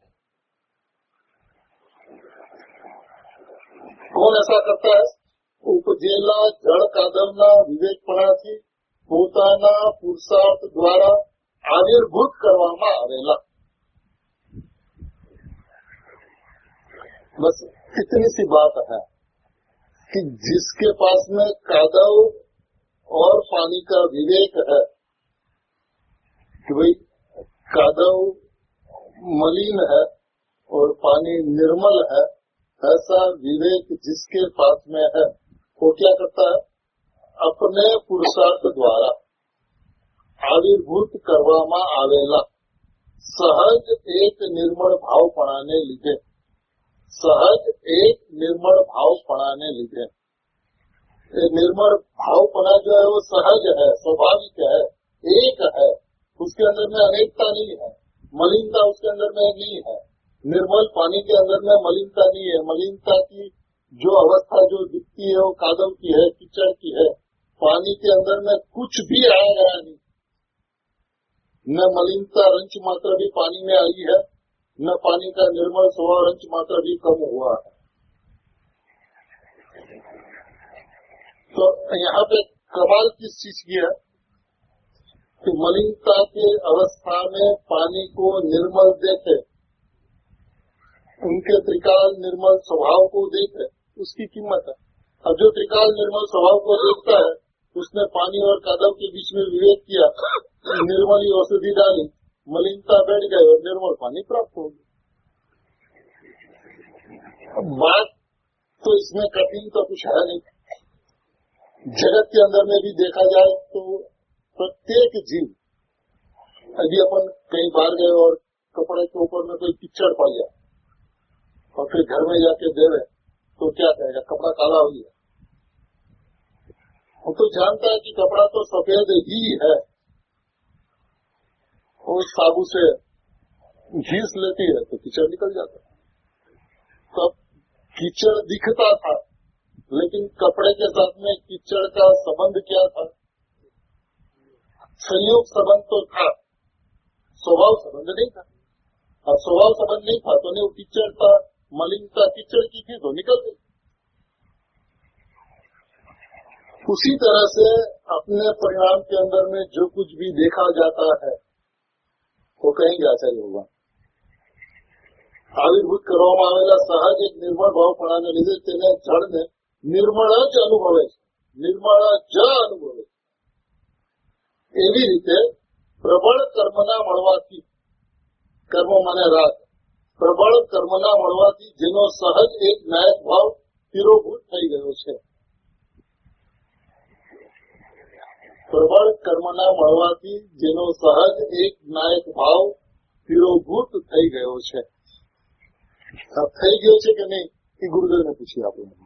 कौन ऐसा करता है? उपजेला जड़ कादवना विवेकपणाથી પોતાના પુરુષાર્થ દ્વારા આવિર્ભૂત કરવામાં આવેલા। बस इतनी सी बात है कि जिसके पास में कादव और पानी का विवेक है कि भाई कादव मलिन है और पानी निर्मल है, ऐसा विवेक जिसके पास में है वो क्या करता है? अपने पुरुषार्थ द्वारा आविर्भूत કરવામાં આવેલા सहज एक निर्मल भावपणाને લીધે, सहज एक निर्मल भावपणाने લીધे, निर्मल भावपणा जो है वो सहज है, स्वाभाविक है, एक है, उसके अंदर में अनेकता नहीं है, मलिनता उसके अंदर में नहीं है। निर्मल पानी के अंदर में मलिनता नहीं है। मलिनता की जो अवस्था जो दिखती है वो कादव की है, कीचड़ की है। पानी के अंदर में कुछ भी आया गया नहीं, न मलिनता रंच मात्र भी पानी में आई है, न पानी का निर्मल स्वभाव रंच मात्र भी कम हुआ है। तो यहाँ पे कमाल किस चीज की है कि मलिनता के अवस्था में पानी को निर्मल देखे, उनके त्रिकाल निर्मल स्वभाव को देखे, उसकी कीमत है। अब जो त्रिकाल निर्मल स्वभाव को देखता है उसने पानी और कादव के बीच में विवेक किया, निर्मली औषधि डाली, मलिनता बैठ गई और निर्मल पानी प्राप्त हो गया। अब बात तो इसमें कठिन तो कुछ है नहीं। जगत के अंदर में भी देखा जाए तो प्रत्येक जीव, यदि अपन कहीं बाहर गए और कपड़े के ऊपर में कोई कीचड़ पड़ गया और फिर घर में जाके देवे तो क्या कहेगा? कपड़ा काला हो गया। वो तो जानता है कि कपड़ा तो सफेद ही है, और साबु से घीस लेती है तो कीचड़ निकल जाता है। तब कीचड़ दिखता था, लेकिन कपड़े के साथ में कीचड़ का संबंध क्या था? संयोग संबंध तो था, स्वभाव संबंध नहीं था। अब स्वभाव संबंध नहीं था तो नहीं, वो कीचड़ था, मलिनता कीचड़ की थी तो निकल गई। उसी तरह से अपने परिणाम के अंदर में जो कुछ भी देखा जाता है वो कहेंगे आचार्य होगा। आविर्भूत કરવામાં આવેલા સહજ એક નિર્મળ ભાવપણાને લીધે તેને જળને નિર્મળ જ અનુભવે છે, નિર્મળ જ અનુભવે છે। એવી રીતે પ્રબળ કર્મના મળવાથી, કર્મ મને રાગ, પ્રબળ કર્મના મળવાથી જેનો સહજ એક નાયક ભાવ તિરોભૂત થઈ ગયો છે। પ્રબળ કર્મના મળવાથી જેનો સહજ એક નાયક ભાવ તિરોભૂત થઈ ગયો છે। થઈ ગયો છે કે નહીં ये गुरुदेव ने पूछी आप लोगों ने।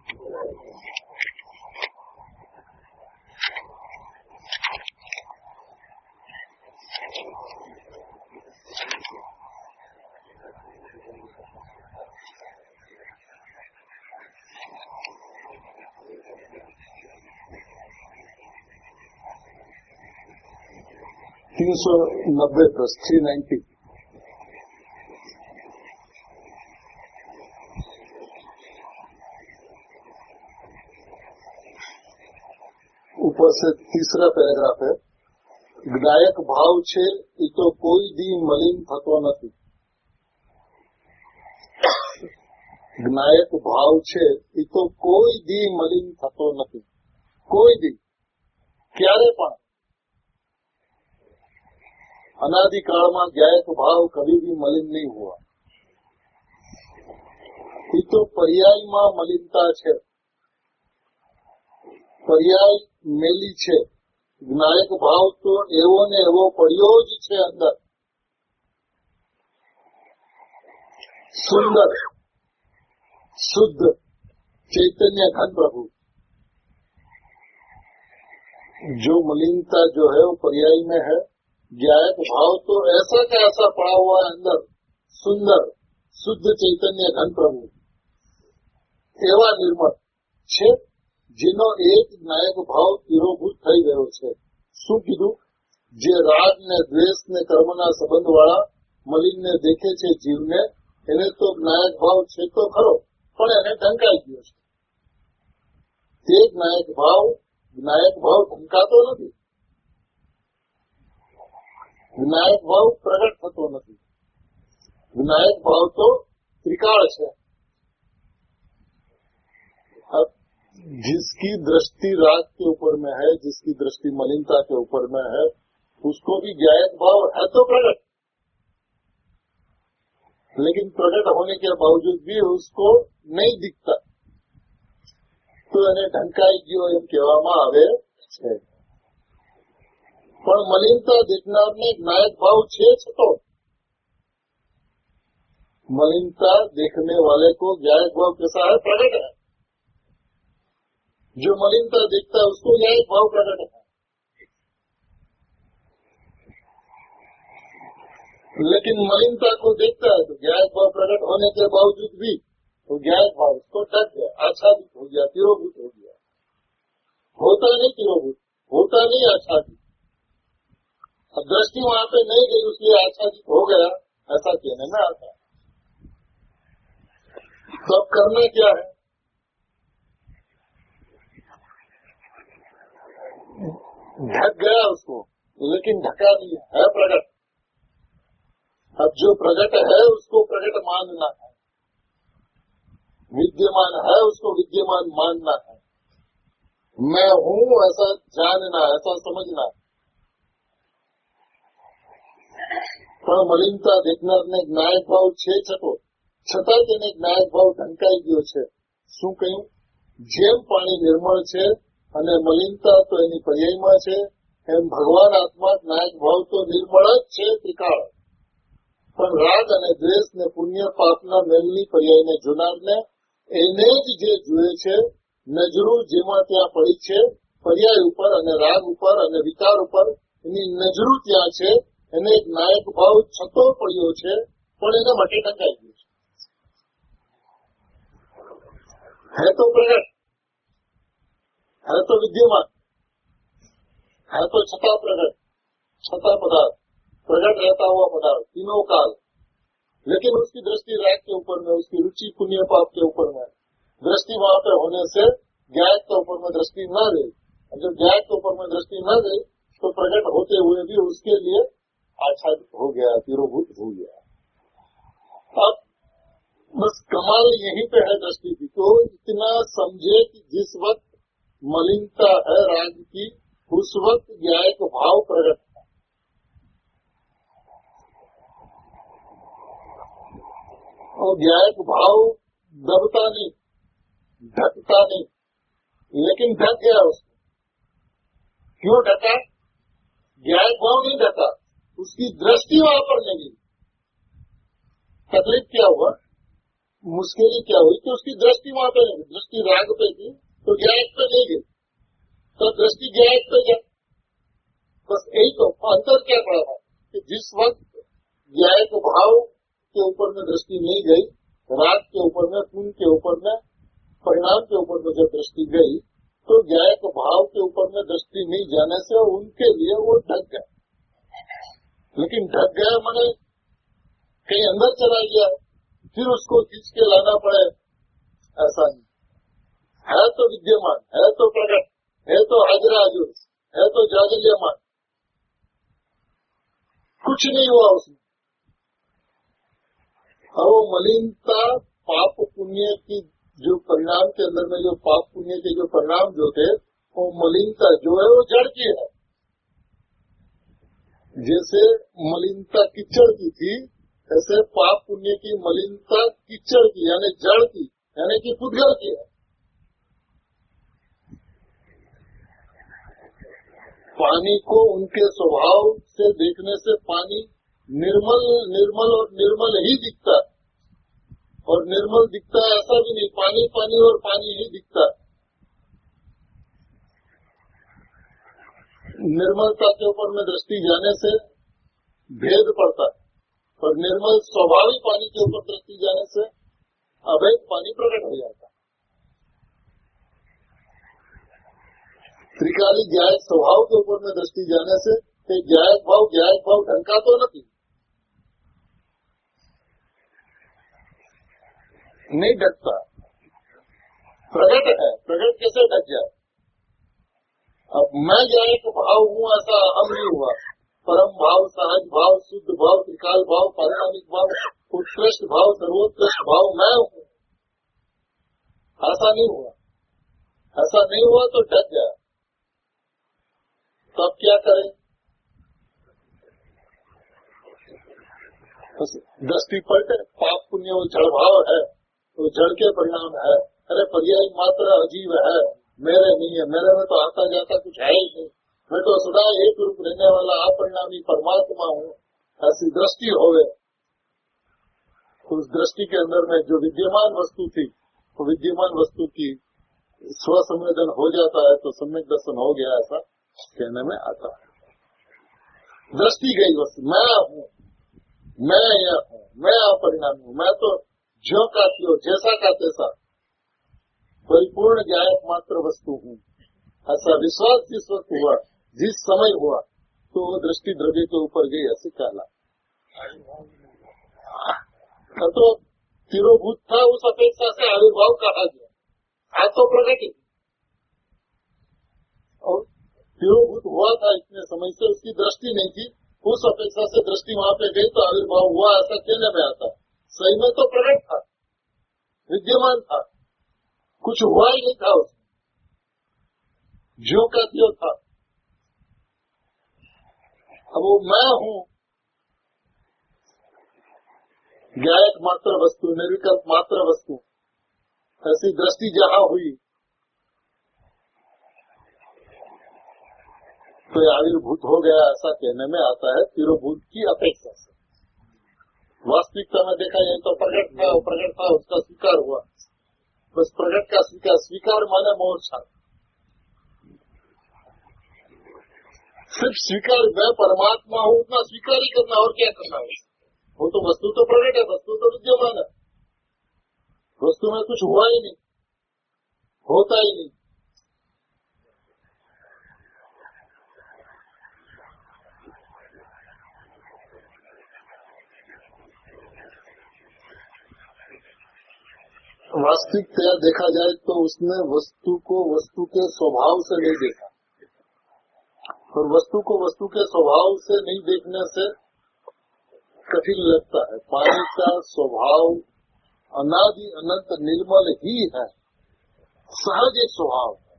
390 प्रश्न 390। ऊपर से तीसरा पैराग्राफ है। જ્ઞાયક ભાવ છે એ તો કોઈ દી મલિન થતો નથી। જ્ઞાયક ભાવ છે એ તો કોઈ દી મલિન થતો નથી। કોઈ દી ક્યારે પણ અનાદિકાળમાં જ્ઞાયક ભાવ કદી भी મલિન નહીં हुआ। એ તો પર્યાયમાં મલિનતા છે, પર્યાય મેલી છે। જ્ઞાયક ભાવ તો એવો ને એવો પડ્યો જ છે અંદર। सुंदर शुद्ध चैतन्य घन प्रभु। जो मलिनता जो है वो पर्याय में है। ज्ञायक भाव तो ऐसा का ऐसा पड़ा हुआ है अंदर। सुंदर शुद्ध चैतन्य घन प्रभु एवा निर्मल છે જેનો એક જ્ઞાયક ભાવ તિરોભૂત થઈ ગયો છે। શું કીધું? જે રાગ ને દ્વેષ ને કર્મના સંબંધ વાળા મલિન ને દેખે છે જીવને, એને તો જ્ઞાયક ભાવ છે તો ખરો, પણ એને ઢંકાઈ ગયો છે। તે જ્ઞાયક ભાવ ઢંકાતો નથી। જ્ઞાયક ભાવ પ્રગટ થતો નથી। જ્ઞાયક ભાવ તો ત્રિકાળ છે। जिसकी दृष्टि राग के ऊपर में है, जिसकी दृष्टि मलिनता के ऊपर में है, उसको भी ज्ञायक भाव है तो प्रकट, लेकिन प्रकट होने के बावजूद भी उसको नहीं दिखता, तो એને ઢંકાઈ ગયો એમ કહેવામાં આવે છે। પણ મલિનતા દેખનારને જ્ઞાયક ભાવ છે છતો मलिनता देखने वाले को ज्ञायक भाव कैसा है? प्रकट है। जो मलिनता देखता है उसको ज्ञायक भाव प्रकट है। लेकिन मलिनता को देखता है तो ज्ञायक भाव प्रकट होने के बावजूद भी तो ज्ञायक भाव उसको ढक गया, आच्छादित हो गया, तिरोभूत हो गया। होता नहीं तिरोभूत, होता नहीं आच्छादित। दृष्टि वहां पे नहीं गई उसलिए आच्छादित हो गया, ऐसा कहने में आता है। तो अब करना क्या है? ढक गया उसको, लेकिन ढका नहीं है प्रकट। अब जो प्रकट है उसको प्रकट मानना है, विद्यमान है उसको विद्यमान मानना है। मैं हूँ ऐसा जानना, ऐसा समझना। પણ મલિનતા દેખનારને જ્ઞાયક ભાવ છે છતાં તેને જ્ઞાયક ભાવ ઢંકાઈ ગયો છે। શું કહ્યું? જેમ પાણી નિર્મળ છે અને મલિનતા તો એની પર્યાયમાં છે, એમ ભગવાન આત્મા જ્ઞાયક ભાવ તો નિર્મળ જ છે, ત્રિકાળ। પણ રાગ અને દ્વેષ ને પુણ્ય પાપના મેલની પર્યાયને જોનારને એને જ જે જુએ છે, નજરું જેમાં ત્યાં પડી છે પર્યાય ઉપર અને રાગ ઉપર અને વિકાર ઉપર, એની નજરું ત્યાં છે, એને જ્ઞાયક ભાવ છતો પડ્યો છે, પણ એના માટે ઢંકાઈ ગયો છે। है तो प्रकट, है तो विद्यमान, है तो छता प्रकट, छता पदार्थ, प्रकट रहता हुआ पदार्थ, तीनों काल। लेकिन उसकी दृष्टि राग के ऊपर में, उसकी रुचि पुण्य पाप के ऊपर में, दृष्टि वहां पर होने से ज्ञायक के ऊपर में दृष्टि न गई। जब ज्ञायक के ऊपर में दृष्टि न गई तो प्रकट होते हुए भी उसके लिए आच्छादित हो गया, तिरोभूत हो गया। अब बस कमाल यहीं पे है दृष्टि की। तो इतना समझे कि जिस वक्त मलिनता है राग की, उस वक्त ज्ञायक भाव प्रकट है। और ज्ञायक भाव दबता नहीं, ढकता नहीं, लेकिन ढक गया उसको। क्यों ढका? ज्ञायक भाव नहीं ढका, उसकी दृष्टि वहां पर नहीं गई। तकलीफ क्या हुआ? मुश्किल क्या हुई कि उसकी दृष्टि वहां पे नहीं, दृष्टि राग पे थी तो ज्ञायक पे नहीं गई, तो दृष्टि ज्ञायक पे गई। बस यही तो अंतर क्या पड़ा था कि जिस वक्त ज्ञायक भाव के ऊपर में दृष्टि नहीं गई, राग के ऊपर में, पुण्य के ऊपर में, परिणाम के ऊपर में जब दृष्टि गई, तो ज्ञायक भाव के ऊपर में दृष्टि नहीं जाने से उनके लिए वो ढक गया। लेकिन ढक गया माने कहीं अंदर चला गया, फिर उसको खींच के लाना पड़े, ऐसा नहीं है। तो विद्यमान है, तो प्रकट है, तो हाजरा हाजुर है, तो जागल्यमान, कुछ नहीं हुआ उसमें। और वो मलिनता पाप पुण्य की जो परिणाम के अंदर में, जो पाप पुण्य के जो परिणाम जो थे, वो मलिनता जो है वो जड़ की है। जैसे मलिनता कीचड़ की थी, ऐसे पाप पुण्य की मलिनता कीचड़ की यानी जड़ की, यानी कि पुद्गल की है। पानी को उनके स्वभाव से देखने से पानी निर्मल निर्मल और निर्मल ही दिखता है, और निर्मल दिखता है ऐसा भी नहीं, पानी पानी और पानी ही दिखता है। निर्मलता के ऊपर में दृष्टि जाने से भेद पड़ता है, और निर्मल स्वाभाविक पानी के ऊपर दृष्टि जाने से अवैध पानी प्रकट हो जाता है। त्रिकाली ज्ञायक स्वभाव के ऊपर में दृष्टि जाने से ज्ञायक भाव ढंका तो नहीं ढकता, प्रकट है। प्रकट कैसे ढक जाए? अब मैं ज्ञायक भाव हूँ ऐसा हम नहीं हुआ। परम भाव, सहज भाव, शुद्ध भाव, त्रिकाल भाव, पारिणामिक भाव, उत्कृष्ट भाव, सर्वोत्कृष्ट भाव मैं हूँ, ऐसा नहीं हुआ। ऐसा नहीं हुआ तो ढक गया। तब क्या करें? दृष्टि पलटे, पाप पुण्य वो जड़ भाव है, वो जड़ के परिणाम है। अरे पर्याय मात्र अजीब है, मेरे नहीं है, मेरे में तो आता जाता कुछ है ही नहीं, मैं तो सदा एक रूप रहने वाला अपरिणामी परमात्मा हूँ, ऐसी दृष्टि हो गए। उस दृष्टि के अंदर में जो विद्यमान वस्तु थी, वो विद्यमान वस्तु की स्वसंवेदन हो जाता है तो सम्यक दर्शन हो गया, ऐसा कहने में आता है। दृष्टि गई बस, मैं हूँ, मैं यह हूँ, मैं अपरिणामी हूँ, मैं तो ज्यों का त्यों, जैसा का तैसा परिपूर्ण ज्ञायक मात्र वस्तु हूँ, ऐसा विश्वास जिस वक्त हुआ, जिस समय हुआ, तो वो दृष्टि द्रव्य के ऊपर गई, ऐसे कहला। तो तिरोभूत था, उस अपेक्षा से आविर्भाव कहा गया, आज तो प्रगति। और तिरोभूत हुआ था इतने समय से, उसकी दृष्टि नहीं थी, उस अपेक्षा से दृष्टि वहां पे गई तो आविर्भाव हुआ, ऐसा कहने में आता। सही में तो प्रकट था, विद्यमान था, कुछ हुआ ही नहीं था उसमें, ज्यों का त्यों था। अब वो मैं हूँ, ज्ञायक मात्र वस्तु, निर्विकल्प मात्र वस्तु, ऐसी दृष्टि जहाँ हुई तो आविर्भूत हो गया, ऐसा कहने में आता है तिरोभूत की अपेक्षा से। वास्तविकता में देखा जाए तो प्रकट था, प्रकट था, उसका स्वीकार हुआ, बस प्रकट का स्वीकार माने मोर्चा, सिर्फ स्वीकार, मैं परमात्मा हूँ उतना स्वीकार ही करना, और क्या करना है? वो तो वस्तु तो प्रकट है, वस्तु तो विद्यमान है, वस्तु में कुछ हुआ ही नहीं, होता ही नहीं। वास्तविकता देखा जाए तो उसने वस्तु को वस्तु के स्वभाव से नहीं देखा, और वस्तु को वस्तु के स्वभाव से नहीं देखने से कठिन लगता है। पानी का स्वभाव अनादि अनंत निर्मल ही है, सहज एक स्वभाव है।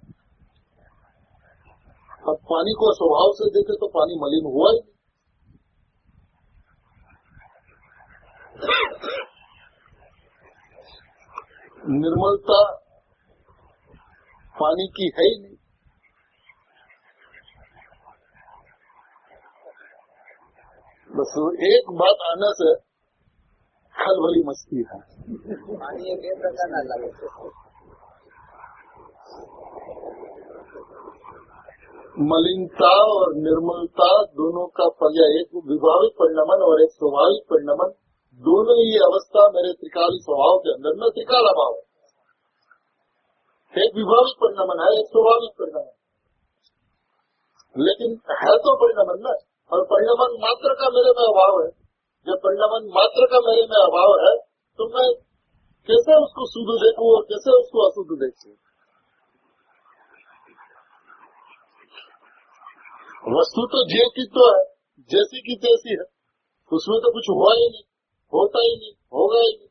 अब पानी को स्वभाव से देखे तो पानी मलिन हुआ ही नहीं। निर्मलता पानी की है ही नहीं। बस एक बात आने से खलबली मस्ती है। पानी ये બે પ્રકારના લાગે છે। मलिनता और निर्मलता दोनों का पर्याय, एक विभाविक परिणमन और एक स्वाभाविक परिणमन, दोनों ही अवस्था मेरे त्रिकाली स्वभाव के अंदर में त्रिकाला भाव है। एक विभाविक परिणमन है, एक स्वाभाविक परिणमन, लेकिन है तो परिणमन न, और परिणमन मात्र का मेरे में अभाव है। जब परिणमन मात्र का मेरे में अभाव है तो मैं कैसे उसको शुद्ध देखूं और कैसे उसको अशुद्ध देखूं। वस्तु तो जे की तो है, जैसी की तैसी है, उसमें तो कुछ हुआ ही नहीं, होता ही नहीं, होगा ही नहीं।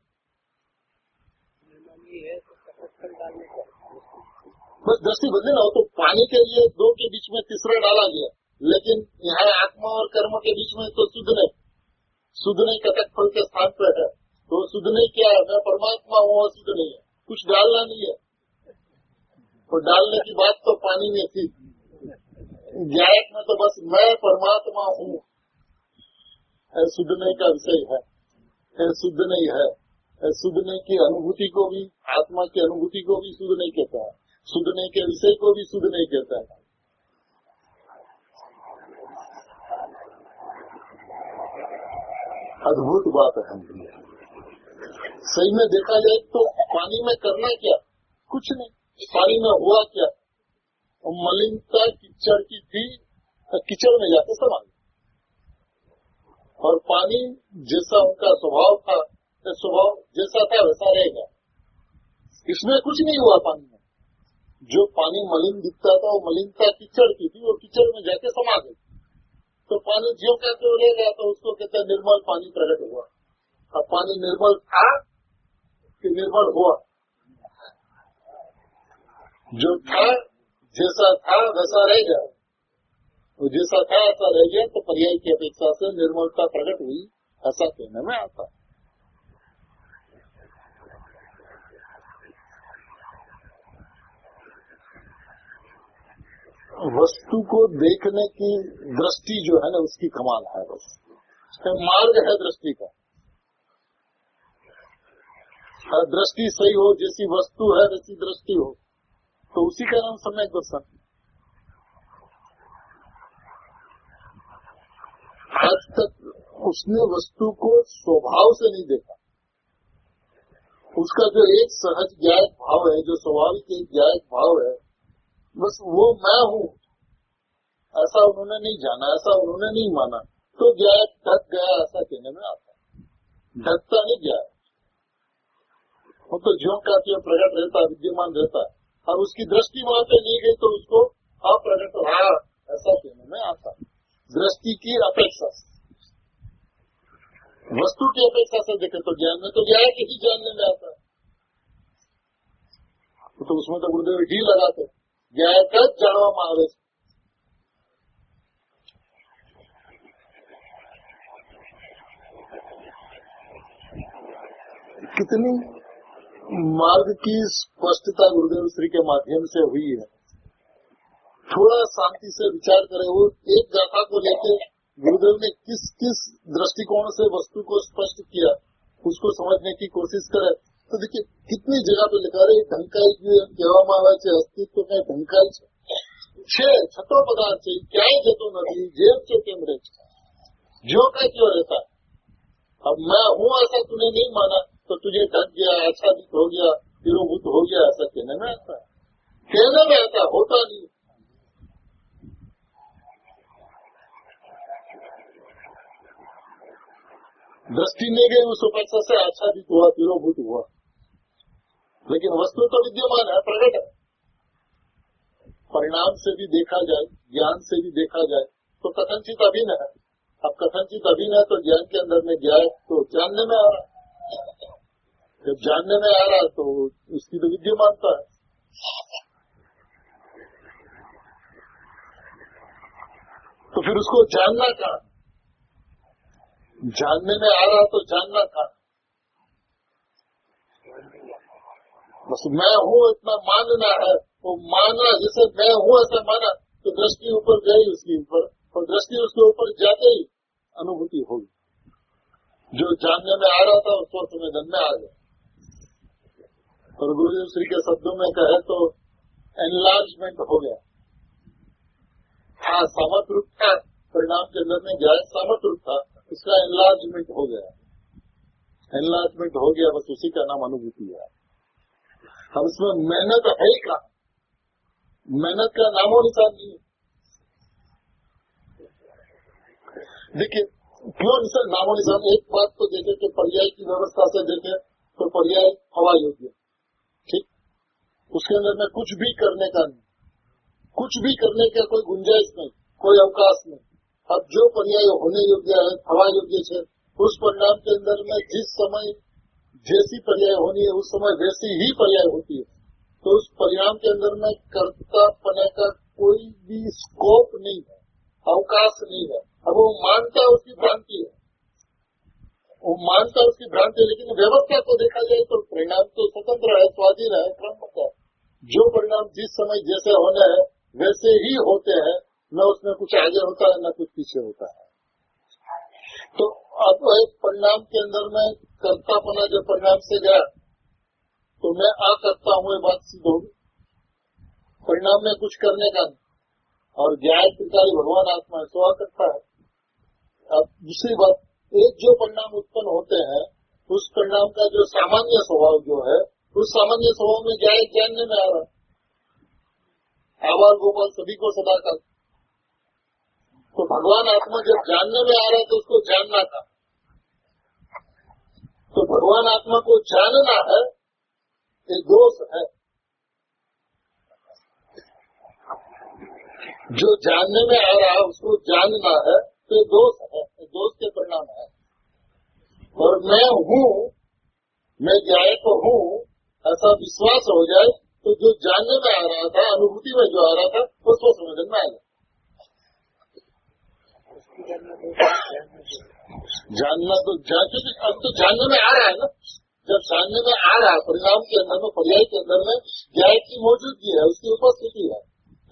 बस दृष्टि बदले ना हो तो पानी के लिए दो के बीच में तीसरा डाला गया, लेकिन यहाँ आत्मा और कर्म के बीच में तो शुद्ध नहीं कटक फल के स्थान पर है, तो शुद्ध नहीं क्या है, मैं परमात्मा हूँ, शुद्ध नहीं है, कुछ डालना नहीं है। तो डालने की बात तो पानी में थी, ज्ञायक में तो बस मैं परमात्मा हूँ, शुद्ध नहीं का विषय है, शुद्ध नहीं है। शुद्ध नहीं की अनुभूति को भी, आत्मा की अनुभूति को भी शुद्ध नहीं कहता है, शुद्ध नहीं के विषय को भी शुद्ध नहीं कहता है। अद्भुत बात है। सही में देखा जाए तो पानी में करना क्या, कुछ नहीं, पानी में हुआ क्या, मलिनता कीचड़ की थी, कीचड़ में जाके समा गई, और पानी जैसा उनका स्वभाव था, स्वभाव जैसा था वैसा रहेगा, इसमें कुछ नहीं हुआ। पानी में जो पानी मलिन दिखता था वो मलिनता कीचड़ की थी, वो कीचड़ में जाके समा गई, तो पानी ज्यों का त्यों रहेगा, तो उसको कहते हैं निर्मल पानी प्रकट हुआ। अब पानी निर्मल था कि निर्मल हुआ, जो था जैसा था वैसा रह गया, तो जैसा था ऐसा रह गया, तो पर्याय की अपेक्षा से निर्मलता प्रकट हुई, ऐसा कहने में आता है। वस्तु को देखने की दृष्टि जो है ना, उसकी कमाल है, बस मार्ग है दृष्टि का। दृष्टि सही हो, जैसी वस्तु है वैसी दृष्टि हो, तो उसी का नाम सम्यक दर्शन। आज तक उसने वस्तु को स्वभाव से नहीं देखा, उसका जो एक सहज ज्ञायक भाव है, जो स्वाभाविक एक ज्ञायक भाव है, बस वो मैं हूँ, ऐसा उन्होंने नहीं जाना, ऐसा उन्होंने नहीं माना, तो ज्ञायक ढक गया, ऐसा कहने में आता है। ढकता नहीं गया, वो तो ज्यों का त्यों प्रकट रहता, विद्यमान रहता है, और उसकी दृष्टि वहां पे नहीं गई तो उसको अप्रकट रहा, ऐसा कहने में आता है। दृष्टि की अपेक्षा से, वस्तु की अपेक्षा से देखे तो ज्ञान में तो ज्ञायक ही जानने में आता है, तो उसमें तो गुरुदेव ही लगाते, ज्ञायक जाणवामां आवे छे। कितनी मार्ग की स्पष्टता गुरुदेव श्री के माध्यम से हुई है। थोड़ा शांति से विचार करें, वो एक गाथा को लेकर गुरुदेव ने किस किस दृष्टिकोण से वस्तु को स्पष्ट किया, उसको समझने की कोशिश करे तो देखिए कितनी जगह पे लिखा रहे ढंकाई कहेवामां आवे छे, अस्तित्व कई ढंकाई छे, छठो पदार्थ छे, क्यांय जतो नथी, जेम छे तेम रहे छे, ज्यों का त्यों रहता है। अब मैं हूँ ऐसा तूने नहीं माना तो तुझे ढक गया, आच्छादित हो गया, तिरोभूत हो गया, ऐसा कहने में आता है, कहने में आता, होता नहीं। दृष्टि नहीं गई उस अपेक्षा से आच्छादित हुआ, तिरोभूत हुआ, लेकिन वस्तु तो विद्यमान है, प्रकट है। परिणाम से भी देखा जाए, ज्ञान से भी देखा जाए तो कथनचित अभिन्न है। अब कथनचित अभिन्न है तो ज्ञान के अंदर में ज्ञान तो जानने में आ रहा, जब जानने में आ रहा तो उसकी तो विद्यमानता है। तो फिर उसको जानना कहाँ, जानने में आ रहा तो जानना कहाँ, बस मैं हूँ इतना मानना है, वो माना जैसे मैं हूँ ऐसा माना तो दृष्टि ऊपर गई उसके ऊपर, और दृष्टि उसके ऊपर जाते ही अनुभूति होगी। जो जानने में आ रहा था उसको संवेदन में आ गया। और गुरुदेव श्री के शब्दों में कहे तो एनलार्जमेंट हो गया। हाँ, सामर्थ रूप था परिणाम के अंदर में गया, सामर्थ रूप था, उसका एनलार्जमेंट हो गया। एनलार्जमेंट हो गया, बस उसी का नाम अनुभूति है। हम इसमें मेहनत है ही कहाँ? मेहनत का नामो निशान नहीं है। देखिए क्यों निशान नामो निशान? एक बात तो देखे कि पर्याय की व्यवस्था से देखे तो पर्याय हवा योग्य, ठीक, उसके अंदर में कुछ भी करने का नहीं, कुछ भी करने का कोई गुंजाइश नहीं, कोई अवकाश नहीं। अब जो पर्याय होने योग्य है, हवा योग्य है, उस परिणाम के अंदर में जिस समय जैसी पर्याय होनी है उस समय वैसी ही पर्याय होती है। तो उस परिणाम के अंदर में कर्तापने का कोई भी स्कोप नहीं है, अवकाश नहीं है। अब वो मानता उसकी भ्रांति है, वो मानता उसकी भ्रांति है, लेकिन व्यवस्था को देखा जाए तो परिणाम तो स्वतंत्र है, स्वाधीन है, क्रमबद्ध है। जो परिणाम जिस समय जैसे होने हैं वैसे ही होते हैं, न उसमें कुछ आगे होता है न कुछ पीछे होता है। तो अब एक परिणाम के अंदर में कर्तापना जब परिणाम से गया तो मैं आ करता हूँ, ये बात सिद्ध होगी। परिणाम में कुछ करने का नहीं, और ज्ञान त्रिकाली भगवान आत्मा है, सो करता है। अब दूसरी बात, एक जो परिणाम उत्पन्न होते हैं उस परिणाम का जो सामान्य स्वभाव जो है, उस सामान्य स्वभाव में ज्ञान जानने में आ रहा है। आवाज गोपाल सभी को सदा का, तो भगवान आत्मा जब जानने में आ रहा है तो उसको जानना था। तो भगवान आत्मा को जानना है, ये दोष है। जो जानने में आ रहा है उसको जानना है तो दोष है, दोष के परिणाम है। और मैं हूँ, मैं गायक हूँ, ऐसा विश्वास हो जाए तो जो जानने में आ रहा था, अनुभूति में जो आ रहा था, उसको समझ में आएगा। जानना तो अब तो जानने में आ रहा है ना। जब जानने में आ रहा है परिणाम के अंदर में, पर्याय के अंदर में ज्ञान की मौजूदगी है, उसकी उपस्थिति है।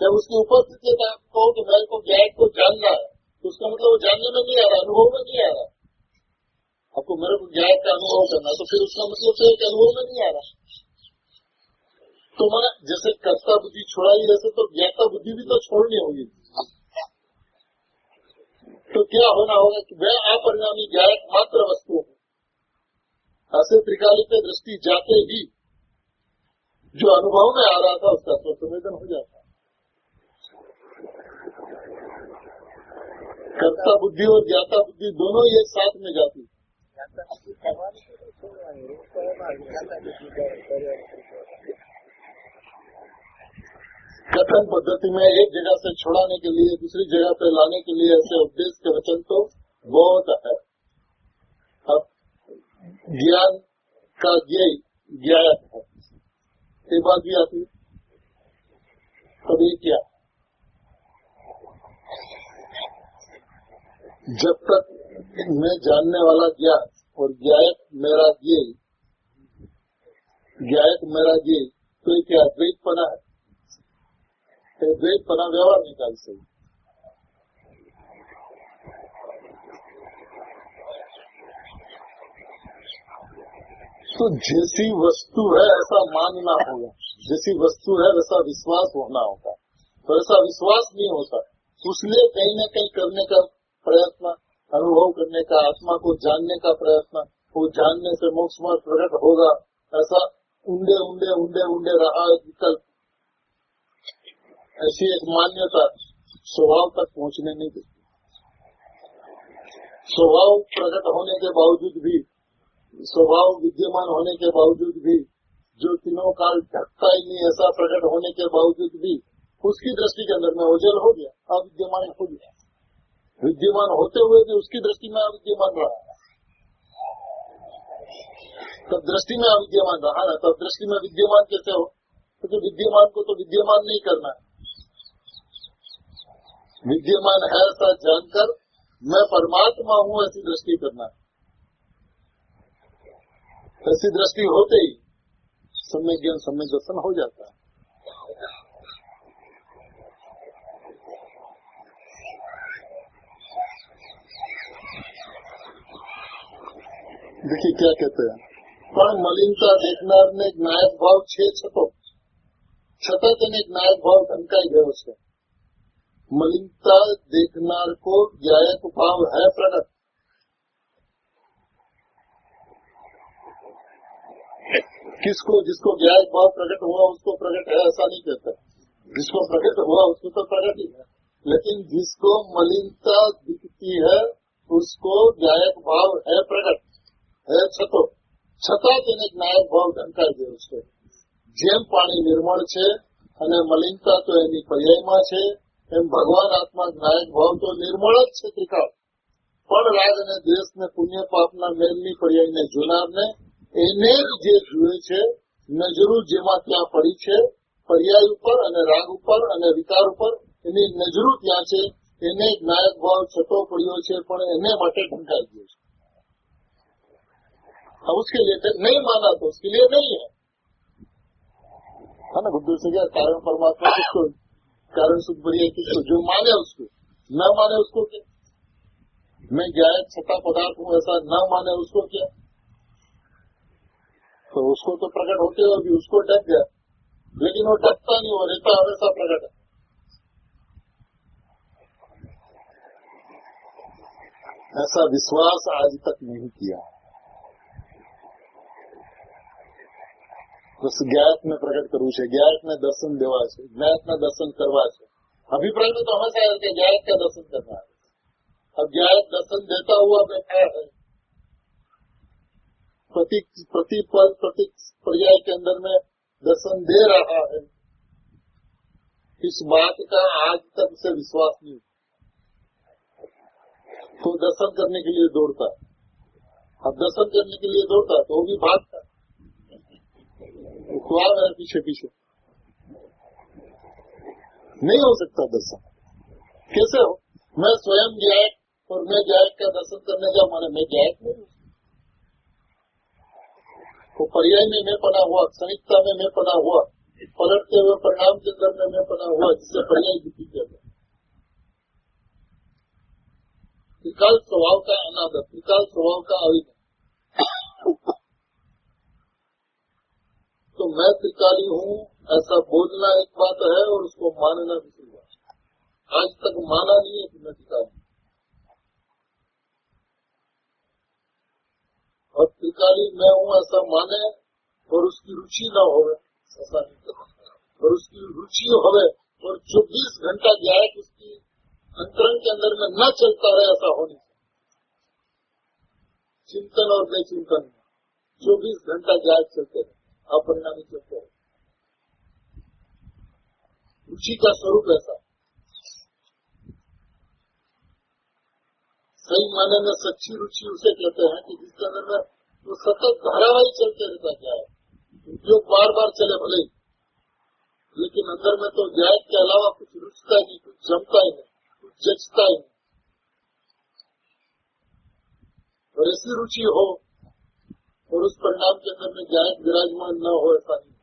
जब उसकी उपस्थिति है आप कहो कि मेरे को ज्ञान को जानना है, तो उसका मतलब वो जानने में नहीं आ रहा, अनुभव में नहीं आ रहा। आपको मेरे को ज्ञान का अनुभव करना, तो फिर उसका मतलब तो एक अनुभव में नहीं आ रहा। तो मैंने जैसे कर्ता बुद्धि छोड़ाई, वैसे तो ज्ञाता बुद्धि भी तो छोड़नी होगी। तो क्या होना होगा कि वह अपरिणामी ज्ञायक मात्र वस्तु है। ऐसे त्रिकाली पे दृष्टि जाते ही जो अनुभव में आ रहा था उसका संवेदन हो जाता है। कर्ता बुद्धि और ज्ञाता बुद्धि दोनों एक साथ में जाती है। कथन पद्धति में एक जगह से छुड़ाने के लिए दूसरी जगह पे लाने के लिए ऐसे उपदेश के वचन तो बहुत है। अब ज्ञान का ज्ञायक है, ये बात भी आती है। तब ये क्या, जब तक मैं जानने वाला ज्ञान और ज्ञायक मेरा ज्ञेय, तो ये क्या द्वैतपना है? द्वैतपना व्यवहार निकाल सही। तो जैसी वस्तु है ऐसा मानना होगा, जैसी वस्तु है वैसा विश्वास होना होगा। तो ऐसा विश्वास नहीं होता, उसलिए कहीं न कहीं करने का प्रयत्न, अनुभव करने का, आत्मा को जानने का प्रयत्न, वो जानने से मोक्ष मार्ग प्रकट होगा, ऐसा उंडे रहा विकल्प, ऐसी एक मान्यता स्वभाव तक पहुंचने नहीं देती। स्वभाव प्रकट होने के बावजूद भी, स्वभाव विद्यमान होने के बावजूद भी, जो तीनों काल ढकता ही नहीं ऐसा प्रकट होने के बावजूद भी, उसकी दृष्टि के अंदर में ओझल हो गया, अविद्यमान हो गया। विद्यमान होते हुए भी उसकी दृष्टि में अविद्यमान रहा, तब दृष्टि में अविद्यमान रहा ना, तब दृष्टि में विद्यमान कैसे हो? क्योंकि विद्यमान को तो विद्यमान नहीं करना है। विद्यमान है ऐसा जानकर मैं परमात्मा हूँ ऐसी दृष्टि करना। ऐसी दृष्टि होते ही सम्यक ज्ञान सम्यक दर्शन हो जाता है। देखिए क्या कहते हैं, પણ મલિનતા દેખનારને જ્ઞાયક ભાવ છે છતાં તેને જ્ઞાયક ભાવ ઢંકાઈ ગયો છે. मलिनता देखनार को ज्ञायक भाव है प्रकट. किसको? जिसको ज्ञायक भाव प्रकट हुआ उसको प्रकट है ऐसा नहीं कहता. जिसको प्रकट हुआ उसको तो प्रकट ही है, लेकिन जिसको मलिनता दिखती है उसको ज्ञायक भाव है प्रकट है છતાં તેને જ્ઞાયક ભાવ ઢંકાઈ ગયો છે. જેમ પાણી નિર્મળ છે અને મલિનતા તો એની પર્યાયમાં છે, એમ ભગવાન આત્મા જ્ઞાયક ભાવ તો નિર્મળ જ છે ત્રિકાળ, પણ રાગ અને દ્વેષ ને પુણ્ય પાપના મેલની પર્યાયને જોનારને એને જ જે જુએ છે, નજરું જેમાં ત્યાં પડી છે, પર્યાય ઉપર અને રાગ ઉપર અને વિકાર ઉપર એની નજરું ત્યાં છે, એને જ્ઞાયક ભાવ છતો પડ્યો છે, પણ એને માટે ઢંકાઈ ગયો છે. अब उसके लिए नहीं माना तो उसके लिए नहीं है ना. बुद्धि से क्या कारण परमात्मा किसको, कारण सुख बढ़िया किसको, जो माने उसको, न माने उसको क्या. मैं ज्ञायक छठा पदार्थ हूँ ऐसा न माने उसको क्या. तो उसको तो प्रकट होते हुए भी उसको डर गया, लेकिन वो डरता नहीं, वो रहता हमेशा प्रकट है. ऐसा विश्वास आज तक नहीं किया. બસ જ્ઞાયકને પ્રગટ કરવું છે, જ્ઞાયકને દર્શન દેવા છે, જ્ઞાયકના દર્શન કરવા છે. अभिप्राय में तो हमेशा है कि ज्ञायक का दर्शन करना है. अब ज्ञायक दर्शन देता हुआ बैठा है, प्रति पर्याय के अंदर में दर्शन दे रहा है. इस बात का आज तक से विश्वास नहीं, तो दर्शन करने के लिए दौड़ता. अब दर्शन करने के लिए दौड़ता तो वो भी भागता, तो आ गया पीछे पीछे. नहीं हो सकता दर्शन. कैसे हो? मैं स्वयं ज्ञायक और मैं ज्ञायक का दर्शन करने जाऊं, माने मैं ज्ञायक नहीं हूं. तो पर्याय में मैं पना हुआ, क्षणिकता में मैं पना हुआ, पलटते हुए परिणाम के अंदर में मैं पना हुआ, जिससे पर्याय बुद्धि कहते हैं. त्रिकाल स्वभाव का अनादर, त्रिकाल स्वभाव का अविनय. तो मैं त्रिकाली हूँ ऐसा बोलना एक बात है और उसको मानना दूसरी बात. आज तक माना नहीं है कि मैं त्रिकाली. और त्रिकाली मैं हूँ ऐसा माने और उसकी रुचि न हो, ऐसा नहीं. और उसकी रुचि हो और 24 घंटा ज्ञायक उसकी अंतरंग के अंदर में न चलता रहे, ऐसा हो नहीं. चिंतन और बेचिंतन 24 घंटा ज्ञायक चलते रहे, अपरिणामी चलते रहे. रुचि का स्वरूप ऐसा. सही माने में सच्ची रुचि उसे कहते हैं कि जिसके अंदर में वो सतत धारावाही चलते रहता है. उद्योग बार बार चले भले, लेकिन अंदर में तो ज्ञायक के अलावा कुछ रुचता ही नहीं, कुछ जमता ही नहीं, कुछ जचता ही नहीं. और ऐसी रुचि हो और उस परिणाम के अंदर में ज्ञायक विराजमान न हो, ऐसा नहीं.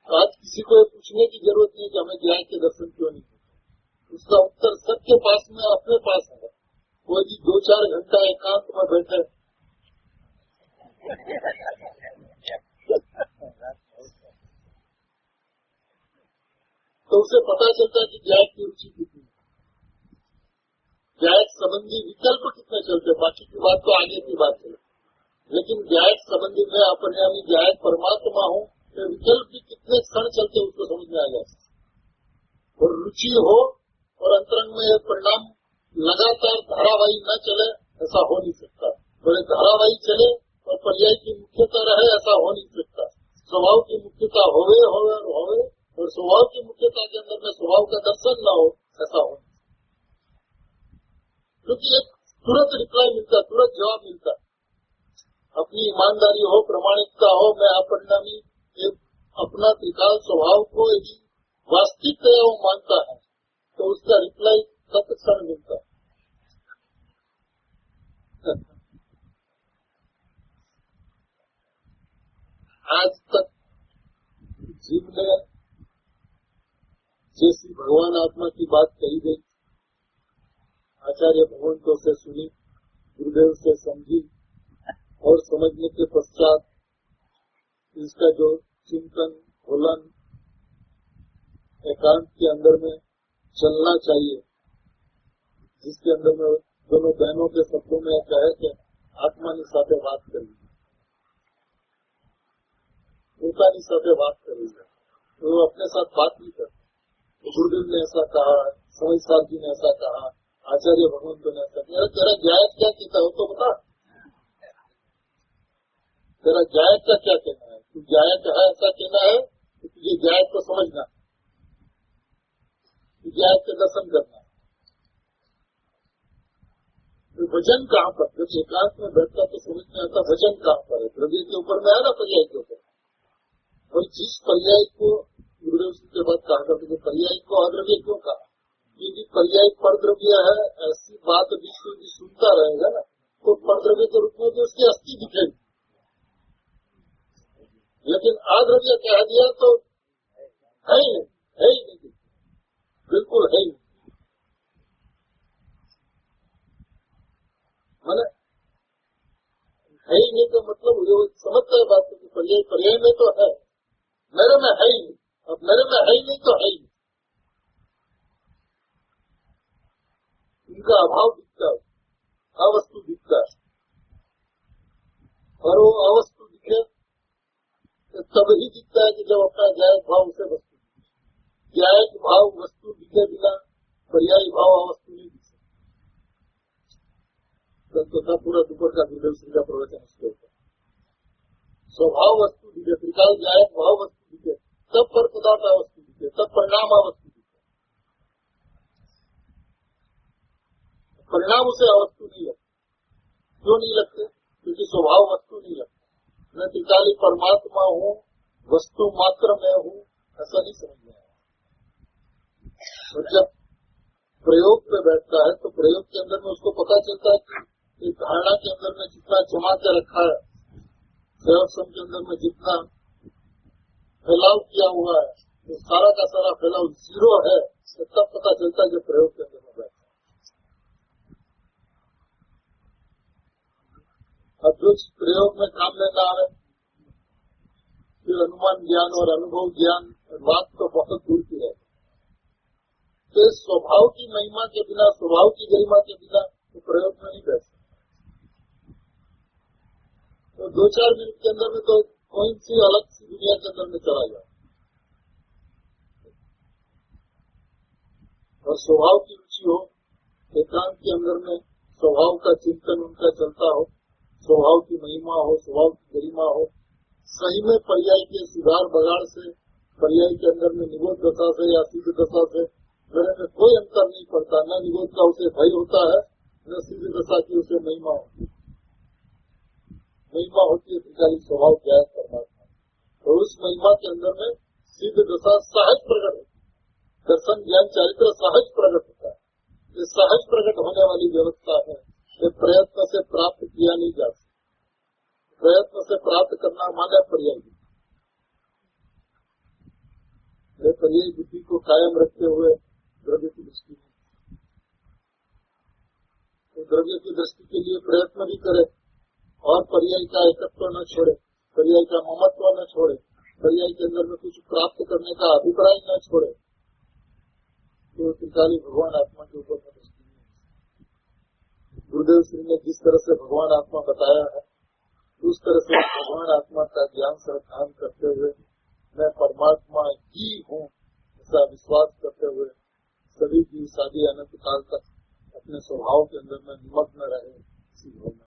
आज किसी को पूछने की जरूरत नहीं कि हमें ज्ञायक के दर्शन क्यों नहीं होते. उसका उत्तर सबके पास में अपने पास है. कोई भी 2-4 घंटा एकांत में बैठे तो उसे पता चलता है कि ज्ञायक की रुचि कितनी है, ज्ञायक संबंधी विकल्प कितने चलते. बाकी की बात तो आगे की बात है, लेकिन ज्ञायक संबंधी में अपरिणामी ज्ञायक परमात्मा हूँ, विकल्प भी कितने क्षण चलते उसको समझ में आ जाए. और रुचि हो और अंतरंग में यह परिणाम लगातार धारावाही न चले, ऐसा हो नहीं सकता. बोले धारावाही चले और पर्याय की मुख्यता रहे, ऐसा हो नहीं सकता. स्वभाव की मुख्यता होवे और स्वभाव की मुख्यता के अंदर में स्वभाव का दर्शन न हो, ऐसा हो नहीं. क्योंकि एक तुरंत रिप्लाई मिलता, तुरंत जवाब मिलता. अपनी ईमानदारी हो, प्रामाणिकता हो, मैं अपरिणामी अपना त्रिकाल स्वभाव को यदि वास्तविकता वो मानता है तो उसका रिप्लाई तत्क्षण मिलता है. आज तक जीव ने जैसी भगवान आत्मा की बात कही गई, आचार्य भगवंतों से सुनी, गुरुदेव से समझी और समझने के पश्चात इसका जो चिंतन घोलन एकांत के अंदर में चलना चाहिए, जिसके अंदर में दोनों बहनों के शब्दों में कहे कि आत्मा ની સાથે વાત કરવી, પોતાની સાથે વાત કરવી, तो वो अपने साथ बात नहीं करते। गुरुदेव ने ऐसा कहा, स्वामी साहब जी ने ऐसा कहा, आचार्य भगवंत ने ऐसा कहा। तेरा जायज क्या कहता है तो बता, तेरा जायज का क्या कहना है? तू जायज है ऐसा कहना है तो तुझे जायज को समझना, जायज के दर्शन करना। तो वजन कहाँ पर, जब एकांत में बैठता तो समझ में आता वजन कहाँ पर है। द्रव्य के ऊपर में है ना, पर्याय के ऊपर। और जिस पर्याय को गुरुदेव सिंह के बाद कहा करते थे, पर्याय को अद्रव्य क्यों कहा? क्योंकि पर्याय परद्रव्य है, ऐसी बात विश्व की सुनता रहेगा ना, तो परद्रव्य के रूप में तो उसकी अस्थि दिखेगी। लेकिन अद्रव्य कह दिया तो है ही नहीं, बिल्कुल है ही नहीं। मैंने है ही नहीं का मतलब वो समझता है बात की, पर्याय में तो है, मेरे में है ही नहीं। अब मेरे में है ही नहीं तो है ही नहीं, उनका अभाव दिखता है, अवस्तु दिखता है। और वो अवस्तु दिखे तब ही दिखता है कि जब अपना जायज भाव उसे वस्तु दिखे। जायज भाव वस्तु दिखे बिना पर्यायी भाव अवस्तु नहीं दिख सकता। तो था पूरा दोपहर का गुरुदेव सिंह का प्रवचन उसके ऊपर। स्वभाव वस्तु दिखे, त्रिकाल जायज भाव वस्तु दिखे, तब पर पदार्थ अवस्तु दिखे, तब परिणाम अवस्तु दिखे। परिणाम उसे अवस्तु नहीं लगते। क्यों नहीं लगते? क्योंकि स्वभाव वस्तु नहीं लगता। मैं त्रिकाली परमात्मा हूँ, वस्तु मात्र मैं हूँ, ऐसा नहीं समझ में आया। और जब प्रयोग पे बैठता है तो प्रयोग के अंदर में उसको पता चलता है कि धारणा के अंदर में जितना जमा के रखा है, प्रयोगसम के अंदर में जितना फैलाव किया हुआ है, तो सारा का सारा फैलाव जीरो है। तो तब पता चलता है जब प्रयोग के अंदर में बैठता है। अब जो प्रयोग में काम लेना है, फिर अनुमान ज्ञान और अनुभव ज्ञान बात तो बहुत दूर की है। तो स्वभाव की महिमा के बिना, स्वभाव की गरिमा के बिना तो प्रयोग में नहीं बैठ सकता। तो 2-4 मिनट के अंदर में तो कोई सी अलग सी दुनिया के अंदर में चला जाए। और स्वभाव की रुचि हो, एकांत के अंदर में स्वभाव का चिंतन उनका चलता हो, स्वभाव की महिमा हो, स्वभाव की गरिमा हो, सही में पर्याय के सुधार बगाड़ से, पर्याय के अंदर में निबोध दशा से या सिद्ध दशा से मेरे में कोई अंतर नहीं पड़ता। न निबोध का उसे भय होता है, न सिद्ध दशा की उसे महिमा होती है। महिमा होती है त्रिकाली स्वभाव जायज परमात्मा, और उस महिमा के अंदर में सिद्ध दशा सहज प्रकट होती है। दर्शन ज्ञान चारित्र सहज प्रकट होता है। ये सहज प्रकट होने वाली व्यवस्था है, ये प्रयत्न से प्राप्त किया नहीं जा सकता। प्रयत्न से प्राप्त करना माने पर्याय बुद्धि। पर्याय बुद्धि को कायम रखते हुए द्रव्य की दृष्टि, तो द्रव्य की दृष्टि के लिए प्रयत्न भी करे और पर्याय का एकत्व न छोड़े, पर्याय का ममत्व न छोड़े, पर्याय के अंदर में कुछ प्राप्त करने का अभिप्राय न छोड़े, तो त्रिकाली भगवान आत्मा के ऊपर में दृष्टि नहीं। गुरुदेव श्री ने जिस तरह से भगवान आत्मा बताया है, उस तरह से भगवान आत्मा का ज्ञान संधान करते हुए मैं परमात्मा ही हूँ ऐसा विश्वास करते हुए सभी जीव शादी अनंत काल तक अपने स्वभाव के अंदर में निमग्न